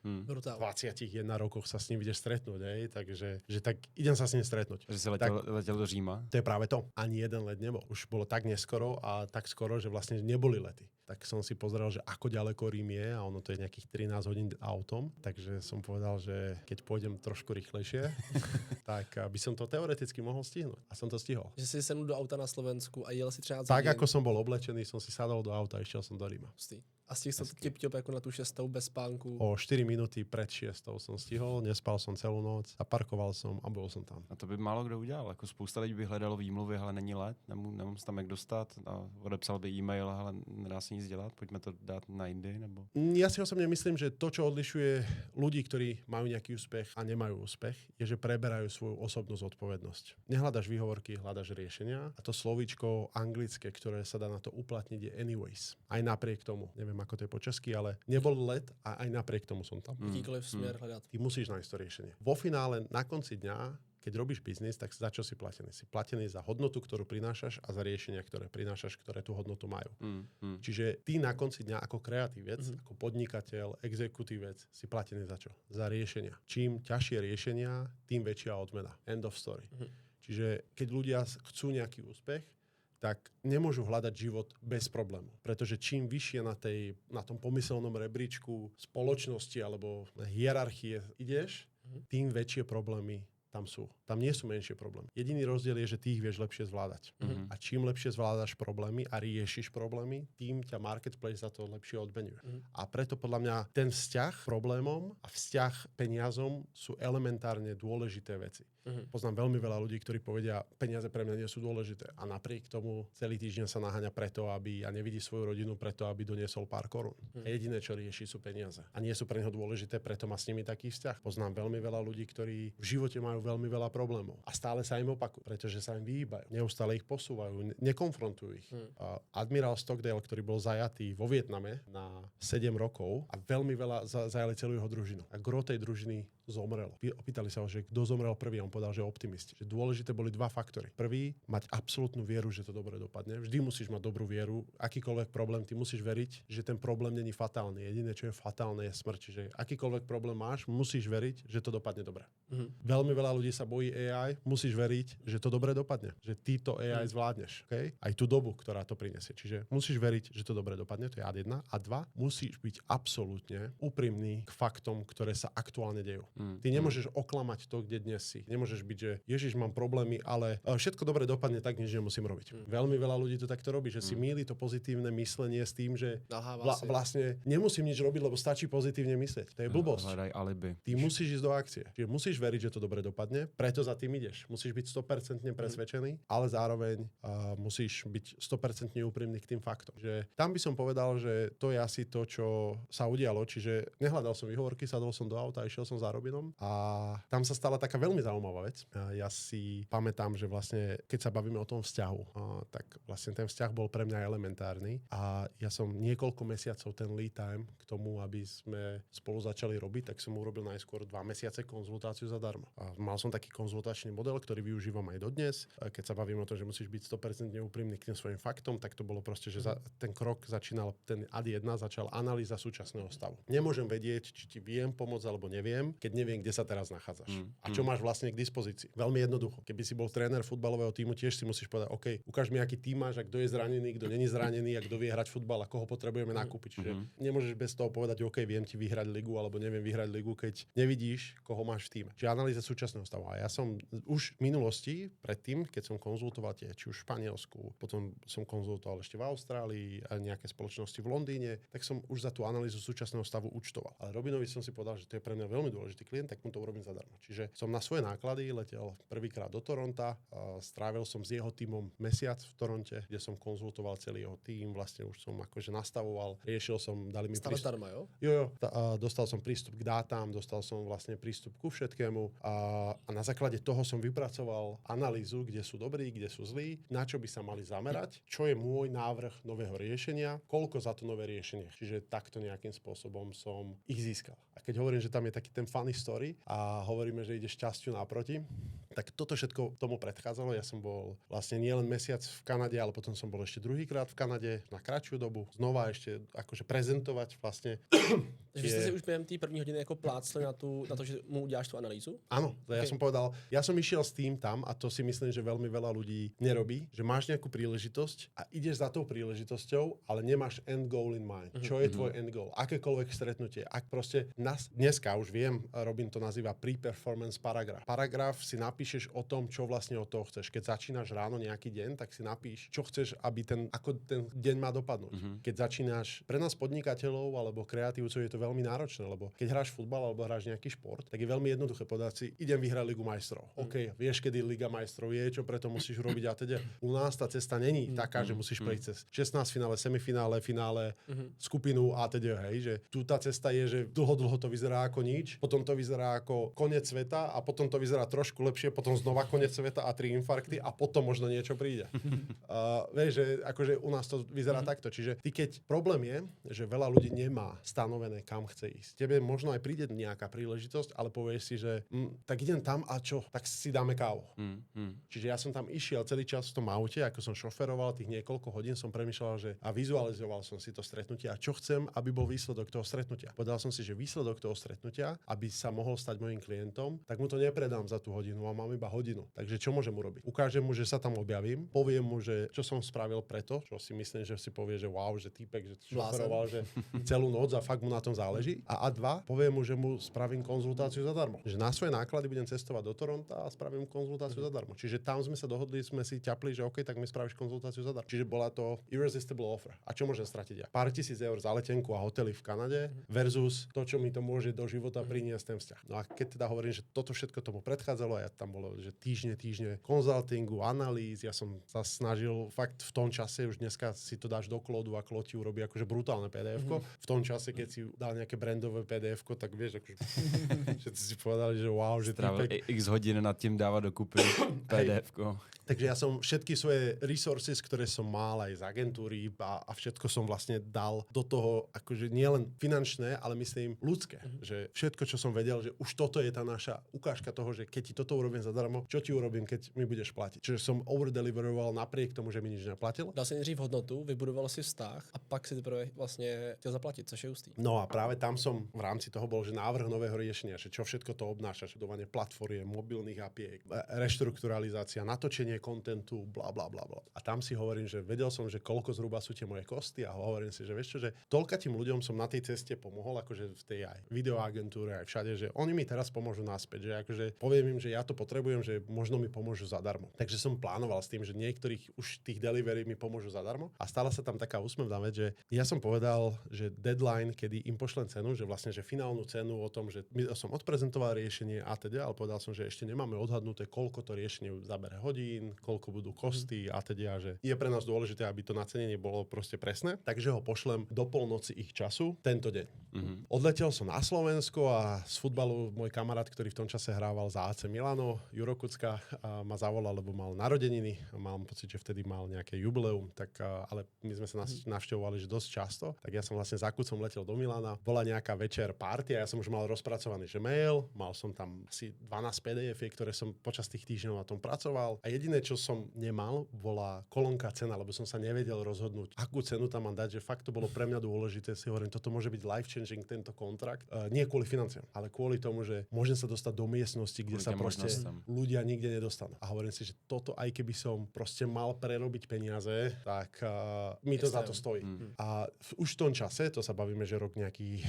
v 21 rokoch sa s ním ideš stretnúť, takže že tak idem sa s ním stretnúť. Že si letel do Říma? To je práve to. Ani jeden let nebol. Už bolo tak neskoro a tak skoro, že vlastne neboli lety. Tak som si pozrel, že ako ďaleko Rím je a ono to je nejakých 13 hodín autom, takže som povedal, že keď pôjdem trošku rýchlejšie, tak by som to teoreticky mohol stihnúť. A som to stihol. Že si sednul do auta na Slovensku a jel si třeba tak, ako som bol oblečený, som si sadol do auta a išiel som do Ríma. A si sa tip-top ako na tú 6 bez spánku. O 4 minúty pred 6 som stihol, nespal som celú noc, zaparkoval som a bol som tam. A to by málo kdo udělal. Jako spousta lidí by hledalo výmluvy, ale není let, nemám se tam jak dostat a odepsal by e-mail, ale nedá se nic dělat, pojďme to dát na jindy, nebo... Ja si osobne myslím, že to, čo odlišuje ľudí, ktorí majú nejaký úspech a nemajú úspech, je, že preberajú svoju osobnú zodpovednosť. Nehľadaš výhovorky, hľadaš riešenia a to slovíčko anglické, ktoré sa dá na to uplatniť, je anyways. Aj napriek tomu, neviem ako to je po česky, ale nebol let a aj napriek tomu som tam. Jakýkoliv směr hledat. Ty musíš nájsť to riešenie. Vo finále, na konci dňa, keď robíš biznis, tak za čo si platený? Si platený za hodnotu, ktorú prinášaš a za riešenia, ktoré prinášaš, ktoré tú hodnotu majú. Čiže ty na konci dňa ako kreatívec, ako podnikateľ, exekutívec si platený za čo? Za riešenia. Čím ťažšie riešenia, tým väčšia odmena. End of story. Čiže keď ľudia chcú nejaký úspech, tak nemôžu hľadať život bez problémov. Pretože čím vyššie na tom pomyselnom rebríčku spoločnosti alebo hierarchie ideš, tým väčšie problémy tam sú. Tam nie sú menšie problémy. Jediný rozdiel je, že ty ich vieš lepšie zvládať. A čím lepšie zvládaš problémy a riešiš problémy, tým ťa marketplace za to lepšie odmenuje. A preto podľa mňa ten vzťah problémom a vzťah peniazom sú elementárne dôležité veci. Poznám veľmi veľa ľudí, ktorí povedia, peniaze pre mňa nie sú dôležité. A napriek tomu celý týždeň sa naháňa preto, aby a nevidí svoju rodinu preto, aby doniesol pár korún. A jediné, čo rieši, sú peniaze. A nie sú pre neho dôležité, preto má s nimi taký vzťah. Poznám veľmi veľa ľudí, ktorí v živote majú veľmi veľa problémov. A stále sa im opakujú, pretože sa im vyhýbajú. Neustále ich posúvajú, nekonfrontujú ich. Admirál Stockdale, ktorý bol zajatý vo Vietname na 7 rokov a veľmi veľa zajali celú jeho družinu. A gro tej družiny zomrelo. Opýtali sa ho, že kto zomrel prvý, on povedal, že optimisti. Že dôležité boli dva faktory. Prvý, mať absolútnu vieru, že to dobre dopadne. Vždy musíš mať dobrú vieru. Akýkoľvek problém, ty musíš veriť, že ten problém není fatálny. Jediné, čo je fatálne, je smrť. Čiže akýkoľvek problém máš, musíš veriť, že to dopadne dobre. Veľmi veľa ľudí sa bojí AI, musíš veriť, že to dobre dopadne. Že ty to AI zvládneš. Okay? Aj tú dobu, ktorá to prinesie. Čiže musíš veriť, že to dobre dopadne, to je ad 1. A 2, musíš byť absolútne úprimný k faktom, ktoré sa aktuálne dejú. Ty nemôžeš oklamať to, kde dnes si. Nemôžeš byť, že Ježiš, mám problémy, ale všetko dobre dopadne, tak nič nemusím robiť. Veľmi veľa ľudí to takto robí, že si mýli to pozitívne myslenie s tým, že vlastne nemusím nič robiť, lebo stačí pozitívne myslieť. To je blbosť. Hľadaj alibi. Ty musíš ísť do akcie. Čiže musíš veriť, že to dobre dopadne, preto za tým ideš. Musíš byť 100% presvedčený, ale zároveň musíš byť 100% úprimný k tým faktom. Že tam by som povedal, že to je asi to, čo sa udialo, čiže nehľadal som výhovorky, sadol som do auta, išiel som za Robinom a tam sa stala taká veľmi zaujímavá vec. Ja si pamätám, že vlastne keď sa bavíme o tom vzťahu, tak vlastne ten vzťah bol pre mňa elementárny a ja som niekoľko mesiacov ten lead time k tomu, aby sme spolu začali robiť, tak som urobil najskôr 2 mesiace konzultáciu zadarmo. A mal som taký konzultačný model, ktorý využívam aj dodnes. Keď sa bavím o tom, že musíš byť 100% úprimný k tým svojim faktom, tak to bolo proste, že ten krok začínal, ten ad 1 začal analýza súčasného stavu. Nemôžem vedieť, či ti viem pomôcť alebo neviem, keď neviem, kde sa teraz nachádzaš. A čo máš vlastne k dispozícii. Veľmi jednoducho. Keby si bol tréner futbalového tímu, tiež si musíš povedať, OK, ukáž mi, aký tím máš, a kto je zranený, kto není zranený, a kto vie hrať futbal a koho potrebujeme nakúpiť. Čiže nemôžeš bez toho povedať, OK, viem ti vyhrať ligu alebo neviem vyhrať ligu, keď nevidíš, koho máš v tíme. Čiže analýza súčasného stavu. A ja som už v minulosti, predtým, keď som konzultoval či už v Španielsku, potom som konzultoval ešte v Austrálii a nejaké spoločnosti v Londýne, tak som už za tú analýzu súčasného stavu účtoval. Ale Robinovi som si povedal, že to je pre mňa veľmi dôležitý klient, tak mu to urobím zadarmo. Čiže som na svoje náklady letel prvýkrát do Toronta, strávil som s jeho tímom mesiac v Toronte, kde som konzultoval celý jeho tím, vlastne už som akože nastavoval, riešil som, dali mi prístup. Zdarma, jo? Jo, dostal som prístup k dátam, dostal som vlastne prístup ku všetkému a na základe toho som vypracoval analýzu, kde sú dobrí, kde sú zlí, na čo by sa mali zamerať, čo je môj návrh nového riešenia, koľko za to nové riešenie. Čiže takto nejakým spôsobom som ich získal. A keď hovorím, že tam je taký ten funny story a hovoríme, že ide šťastiu naproti, tak toto všetko tomu predchádzalo. Ja som bol vlastne nielen mesiac v Kanade, ale potom som bol ešte druhýkrát v Kanade na kratšiu dobu. Znova ešte akože prezentovať vlastne. Takže vy ste si už během té první hodiny jako plácli na to, že mu uděláš tu analýzu? Áno, ja som povedal, ja som išiel s tým tam a to si myslím, že veľmi veľa ľudí nerobí, že máš nejakú príležitosť a ideš za tou príležitosťou, ale nemáš end goal in mind. Čo je tvoj end goal? Akékoľvek stretnutie. Ak proste dneska už viem, Robin to nazýva pre-performance paragraf. paragraf si napíšeš o tom, čo vlastne od toho chceš. Keď začínaš ráno nejaký deň, tak si napíš, čo chceš, aby ako ten deň má dopadnúť. Keď začínaš, pre nás podnikateľov alebo kreatívcov je to veľmi náročné, lebo keď hráš futbal alebo hráš nejaký šport, tak je veľmi jednoduché povedať si, idem vyhrať Ligu majstrov. OK, vieš, kedy Liga majstrov je, čo preto musíš robiť a teda. U nás tá cesta není taká, že musíš prejsť cez 16 finále, semifinále, finále, skupinu a teda, hej, že tu tá cesta je, že dlho to vyzerá ako nič, potom to vyzerá ako koniec sveta a potom to vyzerá trošku lepšie, potom znova koniec sveta a 3 infarkty a potom možno niečo príde. Vieš, že akože u nás to vyzerá takto. Čiže ty keď problém je, že veľa ľudí nemá stanovené, kam chce ísť. Tebe možno aj príde nejaká príležitosť, ale povieš si, že tak idem tam a čo? Tak si dáme kávu. Čiže ja som tam išiel celý čas v tom aute, ako som šoferoval tých niekoľko hodín, som premýšľal, že a vizualizoval som si to stretnutie a čo chcem, aby bol výsledok toho stretnutia. Povedal som si, že výsledok toho stretnutia, aby sa mohol stať mojím klientom, tak mu to nepredám za tú hodinu a mám iba hodinu. Takže čo môžem urobiť? Ukážem mu, že sa tam objavím, poviem mu, že čo som spravil preto, čo si myslím, že si povie, že wow, že týpek, že šoferoval, že celú noc a fakt mu na tom záleží. A A2, poviem mu, že mu spravím konzultáciu zadarmo. Že na svoje náklady budem cestovať do Toronta a spravím konzultáciu zadarmo. Čiže tam sme sa dohodli, sme si ťapli, že OK, tak mi spravíš konzultáciu zadarmo. Čiže bola to irresistible offer. A čo môžem stratiť ja? Pár tisíc eur za letenku a hotely v Kanade versus to, čo mi to môže do života priniesť ten vzťah. No a keď teda hovorím, že toto všetko tomu predchádzalo, a ja tam bolo, že týždne konzultingu, analýz, ja som sa snažil fakt v tom čase, už dneska si to dáš do Cloudu a Cloud ti urobí akože brutálne PDF-ko. V tom čase, keď si dal nejaké brandové PDF-ko, tak vieš, akože všetci si povedali, že wow, že týpek x hodín nad tým dáva dokupy PDF-ko. Takže ja som všetky svoje resources, ktoré som mal aj z agentúry a všetko som vlastne dal do toho, akože nielen finančné, ale myslím ľudské. Že všetko, čo som vedel, že už toto je tá naša ukážka toho, že keď ti toto urobím zadarmo, čo ti urobím, keď mi budeš platiť. Čiže som overdeliveroval napriek tomu, že mi nič neplatil. Dal si nejdřív hodnotu, vybudoval si vztah a pak si teprve vlastne chtěl zaplatit, což je ústý. No a práve tam som v rámci toho bol, že návrh nového riešenia, že čo všetko to obnáša, budovanie platformiem, mobilných API, reštrukturalizácia, natočenie kontentu, bla bla bla bla. A tam si hovorím, že vedel som, že koľko zhruba sú tie moje kosty a hovorím si, že vieš čo, že toľkatým ľuďom som na tej ceste pomohol, akože v tej aj videoagentúre, aj všade, že oni mi teraz pomôžu naspäť, že akože poviem im, že ja to potrebujem, že možno mi pomôžu zadarmo. Takže som plánoval s tým, že niektorých už tých delivery mi pomôžu zadarmo a stala sa tam taká úsmevná vec, že ja som povedal, že deadline, kedy im pošlem cenu, že vlastne že finálnu cenu o tom, že som odprezentoval riešenie a teda, ale povedal som, že ešte nemáme odhadnuté, koľko to riešenie zabere hodín, koľko budú kosty a teda, že je pre nás dôležité, aby to nacenenie bolo proste presné, takže ho pošlem do polnoci ich času tento deň. Odletel som na Slovensko a z futbalu môj kamarát, ktorý v tom čase hrával za AC Milano, Juro Kucka, ma zavolal, lebo mal narodeniny a mám pocit, že vtedy mal nejaké jubileum, tak ale my sme sa navštevovali že dosť často, tak ja som vlastne za Kucom letel do Milana, bola nejaká večer party a ja som už mal rozpracovaný že mail, mal som tam asi 12 PDF, ktoré som počas tých týždňov na tom pracoval a jediné, čo som nemal, bola kolónka cena, lebo som sa nevedel rozhodnúť, akú cenu tam mám dať, že fakt to bolo pre mňa dôležité, si hovorím, toto môže byť life changing tento kontrakt, nie kvôli financiám, ale kvôli tomu, že môžem sa dostať do miestnosti, kde sa proste ľudia nikde nedostanú. A hovorím si, že toto aj keby som proste mal prerobiť peniaze, tak mi to za to stojí. A už v tom čase, to sa bavíme, že rok nejaký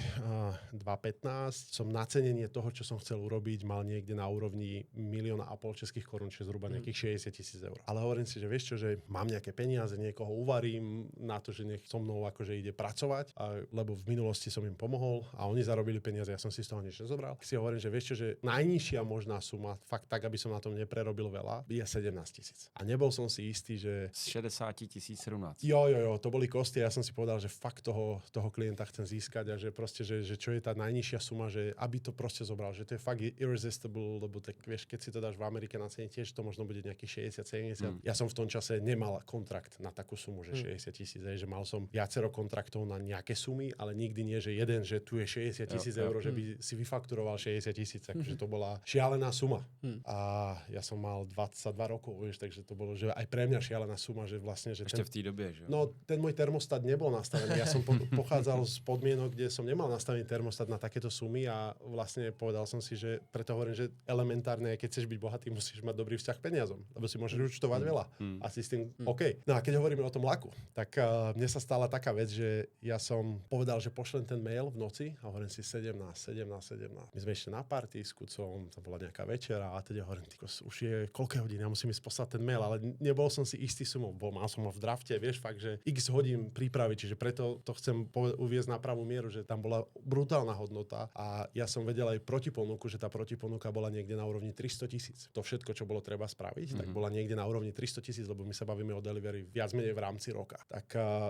2015, som nacenenie toho, čo som chcel urobiť, mal niekde na úrovni 1,5 milióna českých korún, čiže zhruba nejakých 60 000 eur. Ale hovorím si, že vieš čo, že mám nejaké peniaze, niekoho uvarím na to, že nech so mnou akože ide pracovať, lebo v minulosti som im pomohol a oni zarobili peniaze, ja som si z toho nič nezobral. Si hovorím, že vieš čo, že najnižšia možná suma, fakt tak, aby som na tom neprerobil veľa, je 17 000. A nebol som si istý, že z 60 000 17. Jo, to boli kosti a ja som si povedal, že fakt toho klienta chcem získať a že proste, že čo je tá najnižšia suma, že aby to proste zobral, že to je fakt irresistible, lebo tak vieš, keď si to dáš v Amerike na cene tiež, to možno bude nejakých 60-70. Ja som v tom čase nemal kontrakt na takú sumu, že 60 000, že mal som viacero kontraktov na nejaké sumy, ale nikdy nie, že jeden, že tu je 60 000 eur, že by si vyfakturoval 60 000, takže to bola šialená suma. A ja som mal 22 rokov, vieš, takže to bolo, že aj pre mňa šialená suma, že vlastne, že ešte v tej dobe, že? No, ten môj termostat nebol nastavený. Ja som pochádzal z podmienok, kde som nemal nastavený termostat na takéto sumy a vlastne povedal som si, že preto hovorím, že elementárne, keď chceš byť bohatý, musíš mať dobrý vzťah k peniazom, lebo si môžeš účtovať veľa. A si s tým OK. No a keď hovoríme o tom laku, tak mne sa stala taká vec, že ja som povedal, že pošlem ten mail v noci a hovorím si 17. My sme ešte na party s Kucom, to bola nejaká večera a teda hovorím, už je koľko hodín, ja musím ísť poslať ten mail, ale nebol som si istý sumou, mal som ho v drafte, vieš, fakt, že x hodín prípravy, čiže preto to chcem uviesť na pravú mieru, že tam bola brutálna hodnota a ja som vedel aj protiponuku, že tá protiponuka bola niekde na úrovni 300 000. To všetko, čo bolo treba spraviť, tak bola niekde na úrovni 300 000, lebo my sa bavíme o delivery viac menej v rámci roka. Tak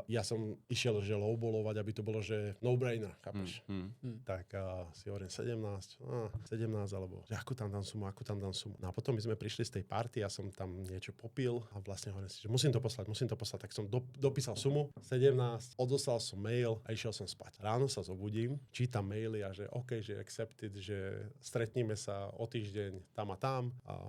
ja som išiel, že lowballovať, aby to bolo, že no-brainer, chápeš? Tak si hovorím 17 alebo že akú tam dám sumu. No a potom my sme prišli z tej party, ja som tam niečo popil a vlastne hovorím si, že musím to poslať. Tak som dopísal sumu 17, odoslal som mail a išiel som spať. Ráno sa zobudím, čítam maily a že OK, že accepted, že stretníme sa o týždeň tam a tam a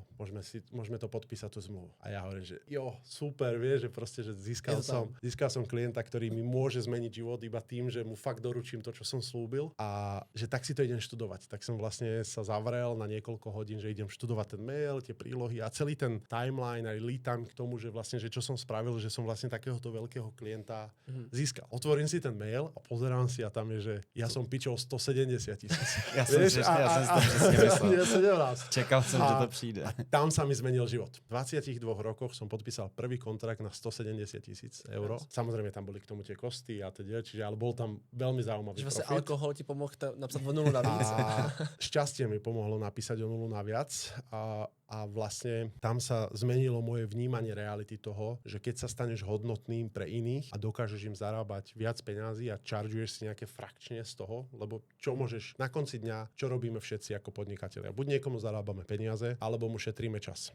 môžeme to podpísať tú zmluvu. A ja hovorím, že super, vieš, že proste, že získal som klienta, ktorý mi môže zmeniť život iba tým, že mu fakt doručím to, čo som slúbil a že tak si to idem študovať. Tak som vlastne sa zavrel na niekoľko hodín, že idem študovať ten mail, tie prílohy a celý ten timeline aj lead time k tomu, že vlastne, že čo som spravil, že som vlastne takéhoto veľkého klienta získal. Otvorím si ten mail a pozerám si a tam je, že ja som pičol 170 000. Ja som si to presne myslel. Čekal som, že to přijde. A tam sa mi zmenil život. V 22 rokoch som podpísal prvý kontrakt na 170 000 eur. Samozrejme tam boli k tomu tie kosty a teda, čiže ale bol tam veľmi zaujímavý profit. Že vlastne alkohol ti pomohol napísať o nulu navíc. A šťastie mi pomohlo napísať o nulu naviac a vlastne tam sa zmenilo moje vnímanie reality toho, že keď sa staneš hodnotným pre iných a dokážeš im zarábať viac peňazí a chargeuješ si nejaké frakčne z toho, lebo čo môžeš na konci dňa, čo robíme všetci ako podnikatelia? Buď niekomu zarábame peniaze, alebo mu šetríme čas.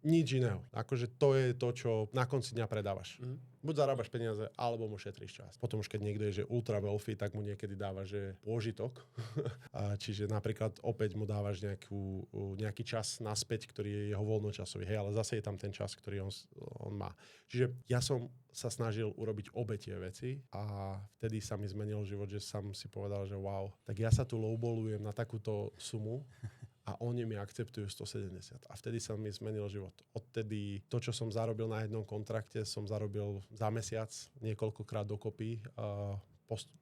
Nič iného. Akože to je to, čo na konci dňa predávaš. Buď zarábaš peniaze, alebo mu šetríš čas. Potom už keď niekto je že ultra wealthy, tak mu niekedy dáva, že pôžitok. Čiže napríklad opäť mu dávaš nejaký čas naspäť, ktorý je jeho voľnočasový. Hej, ale zase je tam ten čas, ktorý on má. Čiže ja som sa snažil urobiť obe tie veci a vtedy sa mi zmenil život, že som si povedal, že wow, tak ja sa tu lowballujem na takúto sumu a oni mi akceptujú 170. A vtedy sa mi zmenil život. Odtedy to, čo som zarobil na jednom kontrakte, som zarobil za mesiac niekoľkokrát dokopy.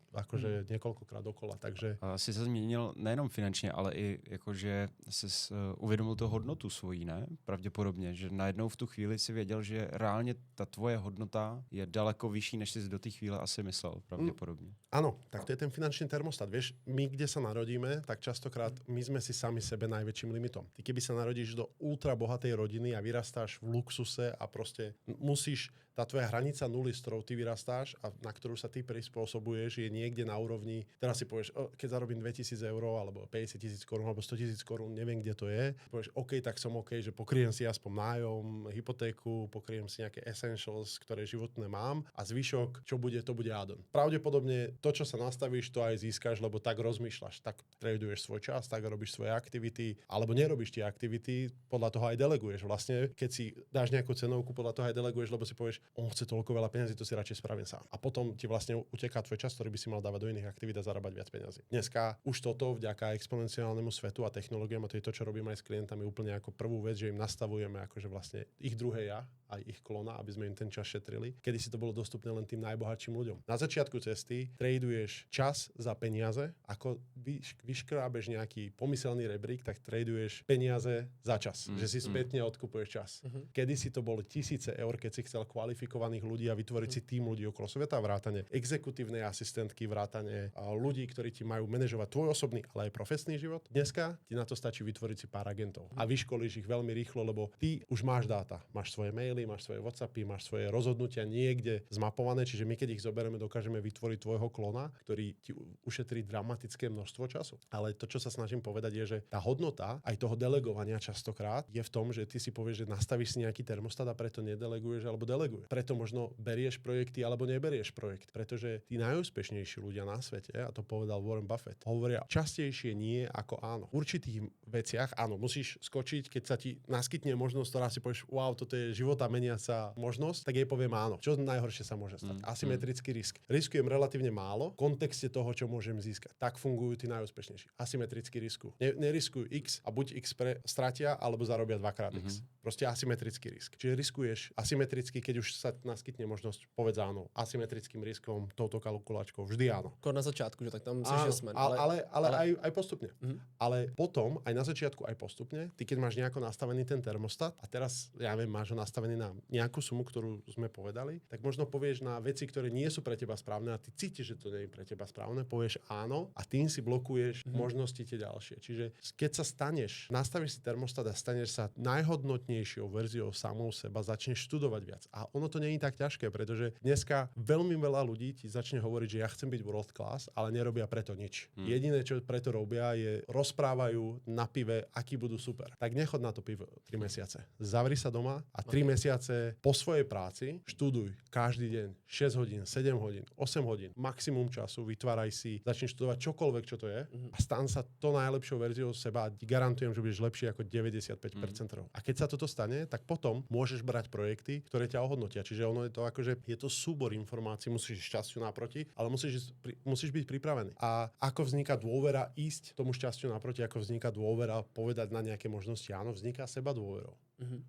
Akože niekoľkokrát dokola, takže... Jsi se změnil nejenom finančně, ale i jakože jsi uvědomil tu hodnotu svojí, ne? Pravděpodobně, že najednou v tu chvíli si věděl, že reálně ta tvoje hodnota je daleko vyšší, než si do té chvíle asi myslel, pravděpodobně. Áno, tak to je ten finančný termostat. Vieš, my, kde sa narodíme, tak častokrát my sme si sami sebe najväčším limitom. Ty keby sa narodíš do ultra bohatej rodiny a vyrastáš v luxuse a proste musíš, tá tvoja hranica nuly, s ktorou ty vyrastáš a na ktorú sa ty prispôsobuješ, je niekde na úrovni, teraz si povieš, keď zarobím 2000 eur alebo 50 000 korún alebo 100 000 korún, neviem, kde to je. Povieš, OK, tak som OK, že pokryjem si aspoň nájom, hypotéku, pokryjem si nejaké essentials, ktoré životné mám a zvyšok, čo bude, to bude add-on. Pravdepodobne to, čo sa nastavíš, to aj získaš, lebo tak rozmýšľaš, tak traduješ svoj čas, tak robíš svoje aktivity, alebo nerobíš tie aktivity, podľa toho aj deleguješ. Vlastne, keď si dáš nejakú cenovku, podľa toho aj deleguješ, lebo si povieš, on chce toľko veľa peniazí, to si radšej spravím sám. A potom ti vlastne uteká tvoj čas, ktorý by si mal dávať do iných aktivít a zarábať viac peniazí. Dneska už toto vďaka exponenciálnemu svetu a technológiám, a to je to, čo robíme aj s klientami úplne ako prvú vec, že im nastavujeme akože vlastne ich druhé ja, aj ich klona, aby sme im ten čas šetrili. Kedy si to bolo dostupné len tým najbohatším ľuďom. Na začiatku cesty traduješ čas za peniaze, ako vyškrábeš nejaký pomyselný rebrík, tak traduješ peniaze za čas. Že si spätne odkupuješ čas. Kedy si to boli tisíce eur, keď si chcel kvalifikovaných ľudí a vytvoriť si tým ľudí okolo sveta, vrátane exekutívnej asistentky, vrátane ľudí, ktorí ti majú manažovať tvoj osobný, ale aj profesný život. Dneska ti na to stačí vytvoriť si pár agentov a vyškolíš ich veľmi rýchlo, lebo ty už máš dáta, máš svoje maily, máš svoje WhatsAppy, máš svoje rozhodnutia niekde zmapované, čiže my keď ich zoberieme, dokážeme vytvoriť tvojho klona, ktorý ti ušetrí dramatické množstvo času. Ale to, čo sa snažím povedať, je, že tá hodnota aj toho delegovania častokrát je v tom, že ty si povieš, že nastavíš si nejaký termostat a preto nedeleguješ alebo deleguješ. Preto možno berieš projekty alebo neberieš projekt, pretože tí najúspešnejší ľudia na svete, a to povedal Warren Buffett, hovoria častejšie nie ako áno. V určitých veciach áno, musíš skočiť, keď sa ti naskytne možnosť, ktorá si povieš, wow, toto je života meniaca možnosť, tak jej poviem áno. Čo najhoršie sa môže stať? Asymetrický risk. Riskujem relatívne málo v kontexte toho, čo môžem získať. Tak fungujú tí najúspešnejší. Asymetricky riskujú. Neriskujú X a buď X stratia, alebo zarobia 2x X. Proste asymetrický risk. Čiže riskuješ asymetricky, keď už sa naskytne možnosť, povedz áno. Asymetrickým riskom, touto kalkulačkou, vždy áno. Na začátku, že tak tam si jasmen. Ale aj postupne. Ale potom, aj na začiatku, aj postupne, ty keď máš nejako nastavený ten termostat a teraz, ja viem, máš ho nastavený na nejakú sumu, ktorú sme povedali, tak možno povieš na veci, ktoré nie sú pre teba správne a ty cítiš, že to nie je pre teba správne, povieš áno a tým si blokuješ možnosti tie ďalšie. Čiže keď sa nastavíš si termostat a staneš sa najhodnotnejšou verziou samou seba, začneš študovať viac. A ono to nie je tak ťažké, pretože dneska veľmi veľa ľudí ti začne hovoriť, že ja chcem byť world class, ale nerobia preto nič. Jediné, čo preto robia, je rozprávajú na pive, akí budú super. Tak nechod na to pivo 3 mesiace. Zavri sa doma a 3 mesiace po svojej práci študuj každý deň 6 hodín, 7 hodín, 8 hodín, maximum času, vytváraj si, začni študovať čokoľvek, čo to je a stan sa to najlepšou verziou seba a garantujem, že budeš lepší ako 95%. A keď sa toto stane, tak potom môžeš brať projekty, ktoré ťa ohodnotia. Čiže ono je to akože je to súbor informácií, musíš šťastiu naproti, ale musíš byť pripravený. A ako vzniká dôvera ísť tomu šťastiu naproti, ako vzniká dôvera povedať na nejaké možnosti, áno, vzniká seba dôverou.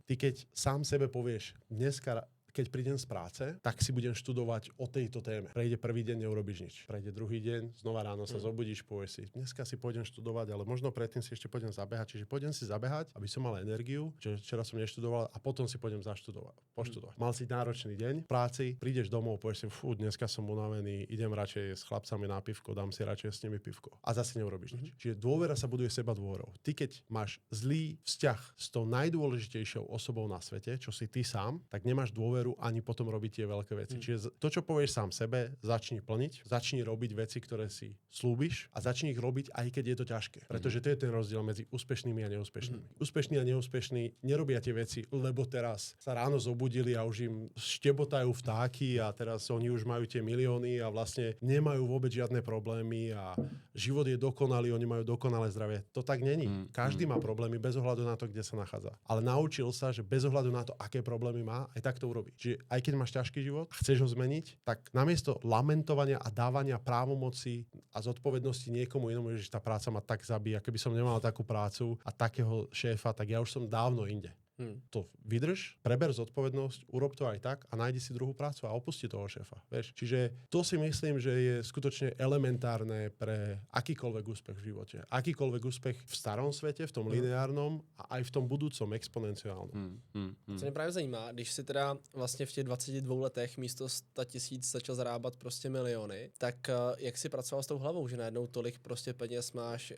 Ty keď sám sebe povieš, dneska keď prídem z práce, tak si budem študovať o tejto téme. Prejde prvý deň, neurobíš nič. Prejde druhý deň, znova ráno sa zobudíš, povieš si, dneska si pôjdem študovať, ale možno predtým si ešte pôjdem zabehať. Čiže pôjdem si zabehať, aby som mal energiu, že včera som neštudoval a potom si pôjdem poštudovať. Mal si náročný deň v práci, prídeš domov, povieš si, dneska som unavený, idem radšej s chlapcami na pivko, dám si radšej s nimi pivko. A zase neurobíš nič. Čiže dôvera sa buduje seba dôverou. Ty keď máš zlý vzťah s tou najdôležitejšou osobou na svete, čo si ty sám, tak nemáš dôveru ani potom robiť tie veľké veci. Čiže to, čo povieš sám sebe, začni plniť, začni robiť veci, ktoré si slúbiš a začni ich robiť, aj keď je to ťažké. Pretože to je ten rozdiel medzi úspešnými a neúspešnými. Úspešní a neúspešní nerobia tie veci, lebo teraz sa ráno zobudili a už im štebotajú vtáky a teraz oni už majú tie milióny a vlastne nemajú vôbec žiadne problémy a život je dokonalý, oni majú dokonalé zdravie. To tak není. Každý má problémy bez ohľadu na to, kde sa nachádza. Ale naučil sa, že bez ohľadu na to, aké problémy má, aj tak to urobí. Čiže aj keď máš ťažký život a chceš ho zmeniť, tak namiesto lamentovania a dávania právomoci a zodpovednosti niekomu inému, že tá práca ma tak zabíja, keby som nemal takú prácu a takého šéfa, tak ja už som dávno inde. To vydrž, preber zodpovednosť, urob to aj tak a nájdi si druhú prácu a opusti toho šéfa. Vieš? Čiže to si myslím, že je skutočne elementárne pre akýkoľvek úspech v živote. Akýkoľvek úspech v starom svete, v tom lineárnom a aj v tom budúcom exponenciálnom. Co mě právě zajímá, když si teda vlastně v těch 22 letech místo 100 000 začal zarábat prostě miliony, tak jak si pracoval s tou hlavou, že najednou tolik prostě peněz máš,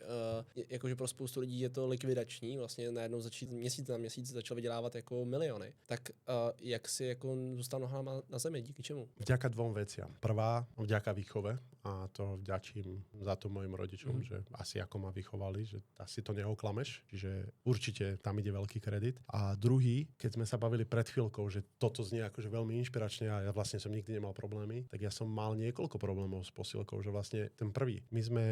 jakože pro spoustu lidí je to likvidační, vlastně najednou začít měsíc na měsíc začal vydělávat jako miliony. Tak jak si jako zůstal nohama na zemi, díky čemu? Vďaka dvom veciam. Prvá, vďaka výchove a to vďačím za to mojim rodičom, že asi ako ma vychovali, že asi to neoklameš, čiže určite tam ide veľký kredit. A druhý, keď sme sa bavili pred chvíľkou, že toto znie akože veľmi inšpiračne a ja vlastne som nikdy nemal problémy, tak ja som mal niekoľko problémov s posilkou, že vlastne ten prvý. My sme,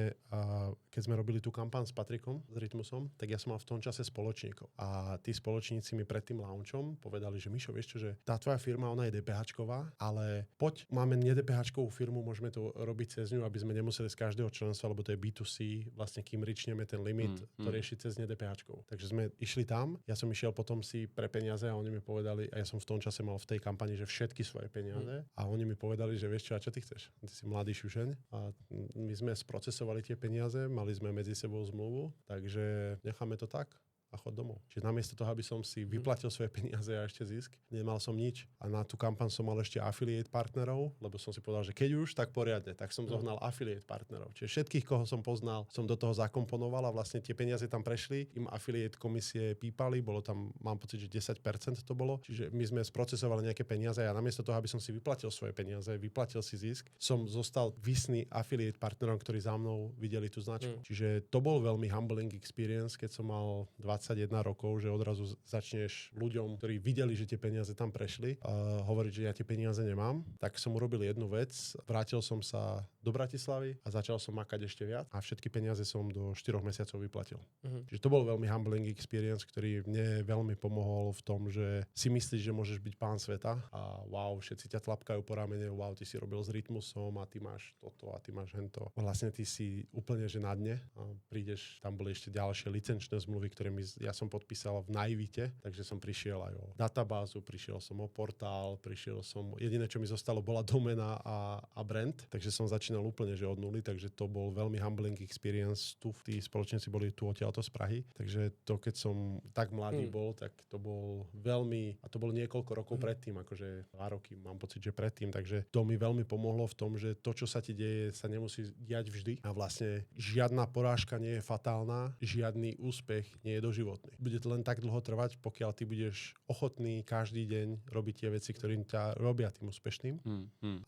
keď sme robili tú kampaň s Patrikom, s Rytmusom, tak ja som mal v tom čase spoločníkov. A tí spoločníci mi pred tým launchom povedali, že Mišo, vieš čo, že tá tvoja firma, ona je DPHčková, ale poď, máme ne-DPHčkovú firmu, môžeme to robiť cez ňu, aby sme nemuseli z každého členstva, lebo to je B2C, vlastne kým ričneme ten limit, to riešiť cez ne-DPHčkovú. Takže sme išli tam, ja som išiel potom si pre peniaze a oni mi povedali, a ja som v tom čase mal v tej kampani, že všetky svoje peniaze a oni mi povedali, že vieš čo, a čo ty chceš? Ty si mladý šušeň a my sme sprocesovali tie peniaze, mali sme medzi sebou zmluvu, takže necháme to tak a chod domov. Čiže namiesto toho, aby som si vyplatil svoje peniaze a ešte zisk, nemal som nič. A na tú kampaň som mal ešte affiliate partnerov, lebo som si povedal, že keď už, tak poriadne. Tak som zohnal affiliate partnerov. Čiže všetkých, koho som poznal, som do toho zakomponoval a vlastne tie peniaze tam prešli. Im affiliate komisie pípali, bolo tam, mám pocit, že 10% to bolo. Čiže my sme sprocesovali nejaké peniaze a namiesto toho, aby som si vyplatil svoje peniaze, vyplatil si zisk, som zostal visný affiliate partnerom, ktorí za mnou videli tú značku. Čiže to bol veľmi humbling experience, keď som mal 20 21 rokov, že odrazu začneš ľuďom, ktorí videli, že tie peniaze tam prešli, hovoriť, že ja tie peniaze nemám. Tak som urobil jednu vec, vrátil som sa do Bratislavy a začal som makať ešte viac a všetky peniaze som do 4 mesiacov vyplatil. Čiže to bol veľmi humbling experience, ktorý mne veľmi pomohol v tom, že si myslíš, že môžeš byť pán sveta a wow, všetci ťa tlapkajú po ramene, wow, ty si robil s Rytmusom a ty máš toto a ty máš hento. Vlastne ty si úplne že na dne a prídeš, tam boli ešte ďalšie licenčné zmluvy, ktoré ja som podpísal v Naivite, takže som prišiel aj o databázu, prišiel som o portál, jediné, čo mi zostalo, bola domena a brand, takže som začínal úplne že od nuly, takže to bol veľmi humbling experience. Tu tí spoločníci boli tu odtiaľto z Prahy, takže to, keď som tak mladý bol, tak to bol veľmi, a to bolo niekoľko rokov predtým, akože 2 roky, mám pocit, že predtým, takže to mi veľmi pomohlo v tom, že to, čo sa ti deje, sa nemusí diať vždy a vlastne žiadna porážka nie je fatálna, žiadny úspech nie je doživotný. Bude to len tak dlho trvať, pokiaľ ty budeš ochotný každý deň robiť tie veci, ktoré ťa robia tým úspešným